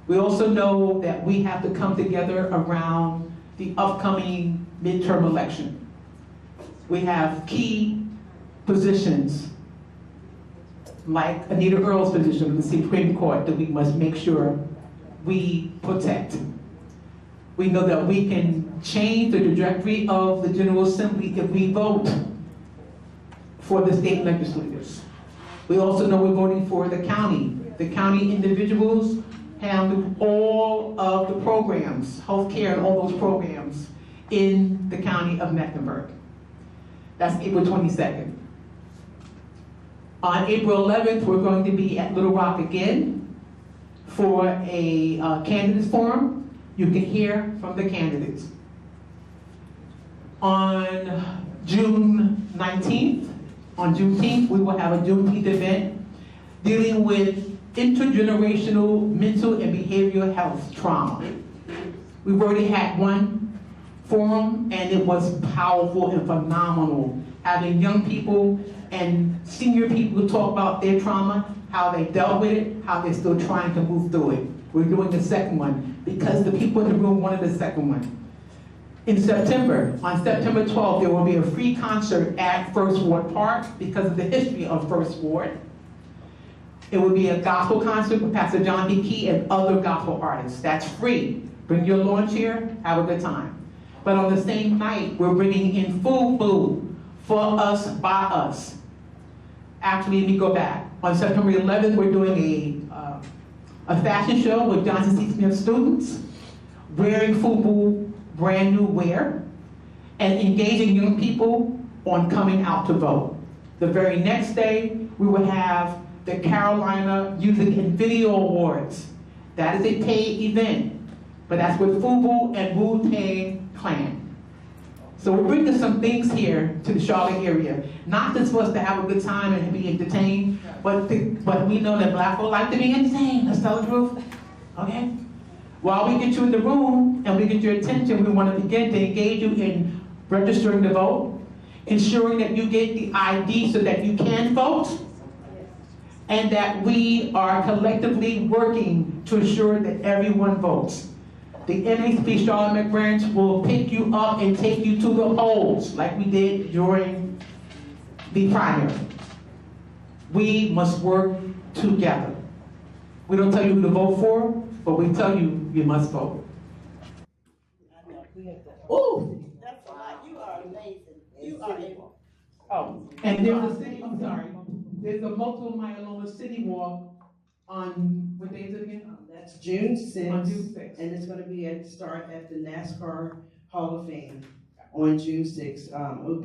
S6: We also know that we have to come together around the upcoming midterm election. We have key positions like Anita Earl's position in the Supreme Court that we must make sure we protect. We know that we can change the trajectory of the General Assembly if we vote for the state legislators. We also know we're voting for the county. The county individuals handle all of the programs, healthcare and all those programs in the county of Mecklenburg. That's April 22nd. On April 11th, we're going to be at Little Rock again for a candidates forum. You can hear from the candidates. On June 19th, on Juneteenth, we will have a Juneteenth event dealing with intergenerational mental and behavioral health trauma. We've already had one forum and it was powerful and phenomenal. Having young people and senior people talk about their trauma, how they dealt with it, how they're still trying to move through it. We're doing the second one because the people in the room wanted the second one. In September, on September 12th, there will be a free concert at First Ward Park because of the history of First Ward. It will be a gospel concert with Pastor John B. Key and other gospel artists. That's free. Bring your lawn chair, have a good time. But on the same night, we're bringing in food for us, by us. Actually, let me go back. On September 11th, we're doing a fashion show with Johnson C. Smith students, wearing FUBU brand new wear, and engaging young people on coming out to vote. The very next day, we will have the Carolina Music and Video Awards. That is a paid event, but that's with FUBU and Wu-Tang Clan. So we're bringing some things here to the Charlotte area, not just for us to have a good time and be entertained, but we know that Black folk like to be entertained. Let's tell the truth, okay? While we get you in the room and we get your attention, we want to begin to engage you in registering to vote, ensuring that you get the ID so that you can vote, and that we are collectively working to ensure that everyone votes. The NACP Charlotte branch will pick you up and take you to the polls like we did during the primary. We must work together. We don't tell you who to vote for, but we tell you you must vote.
S3: Ooh, that's a lot. You are amazing. You are able.
S6: Oh, and there's a city, I'm sorry, there's a multiple myeloma city walk on, what day is it again?
S4: That's June 6th.
S6: On June 6th.
S4: And it's gonna be start at the NASCAR Hall of Fame on June 6th.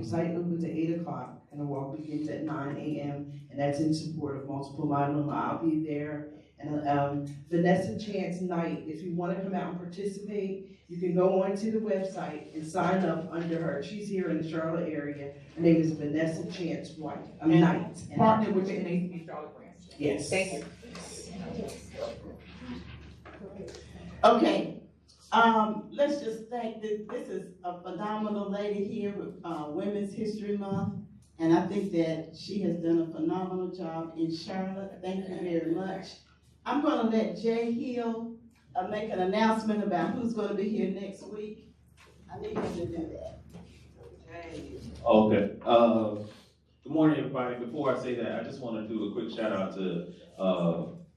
S4: Site opens at 8 o'clock and the walk begins at 9 a.m. and that's in support of multiple myeloma. I'll be there. And Vanessa Chance Knight, if you wanna come out and participate, you can go onto the website and sign up under her. She's here in the Charlotte area. Her name is Vanessa Chance Knight.
S6: Partner with the NACP Charlotte branch.
S4: Yes.
S6: Thank you.
S3: Okay, let's just thank this is a phenomenal lady here with Women's History Month, and I think that she has done a phenomenal job in Charlotte. Thank you very much. I'm going to let Jay Hill make an announcement about who's going to be here next week. I need him to do that.
S13: Okay, good morning, everybody. Before I say that, I just want to do a quick shout out to,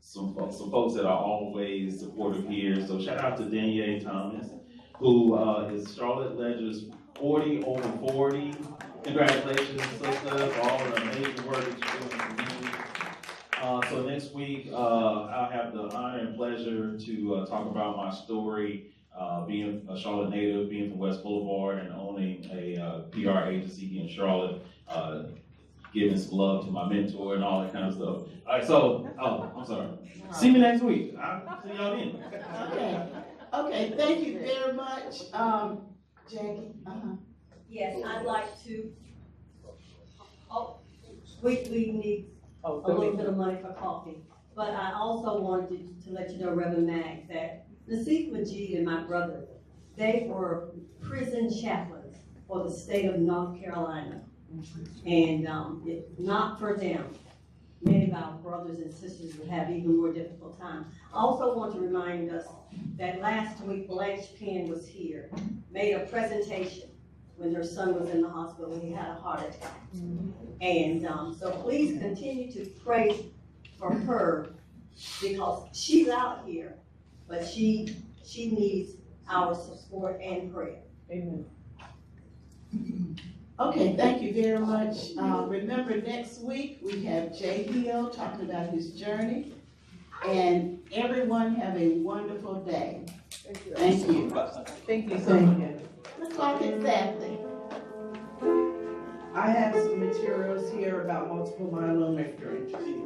S13: some folks that are always supportive here. So shout out to Danielle Thomas, who, is Charlotte Ledger's 40 over 40. Congratulations, sister, for all the amazing work that you're doing in the community. So next week, I'll have the honor and pleasure to talk about my story, being a Charlotte native, being from West Boulevard, and owning a PR agency here in Charlotte, giving some love to my mentor and all that kind of stuff. All right, so, I'm sorry. See me next week. I'll see y'all then.
S3: Okay, thank you very much. Jackie,
S14: Yes, I'd like to, we need a little bit of money for coffee. But I also wanted to let you know, Reverend Mack, that Naseef Majid and my brother, they were prison chaplains for the state of North Carolina. And if not for them, many of our brothers and sisters would have even more difficult time. I also want to remind us that last week Blanche Penn was here, made a presentation when her son was in the hospital and he had a heart attack. And so please continue to pray for her, because she's out here, but she needs our support and prayer.
S6: Amen.
S1: Okay, thank you very much. Remember, next week, we have Jay Hill talking about his journey. And everyone have a wonderful day. Thank you.
S6: Thank you so much.
S1: The clock exactly.
S4: I have some materials here about multiple myeloma if you're interested.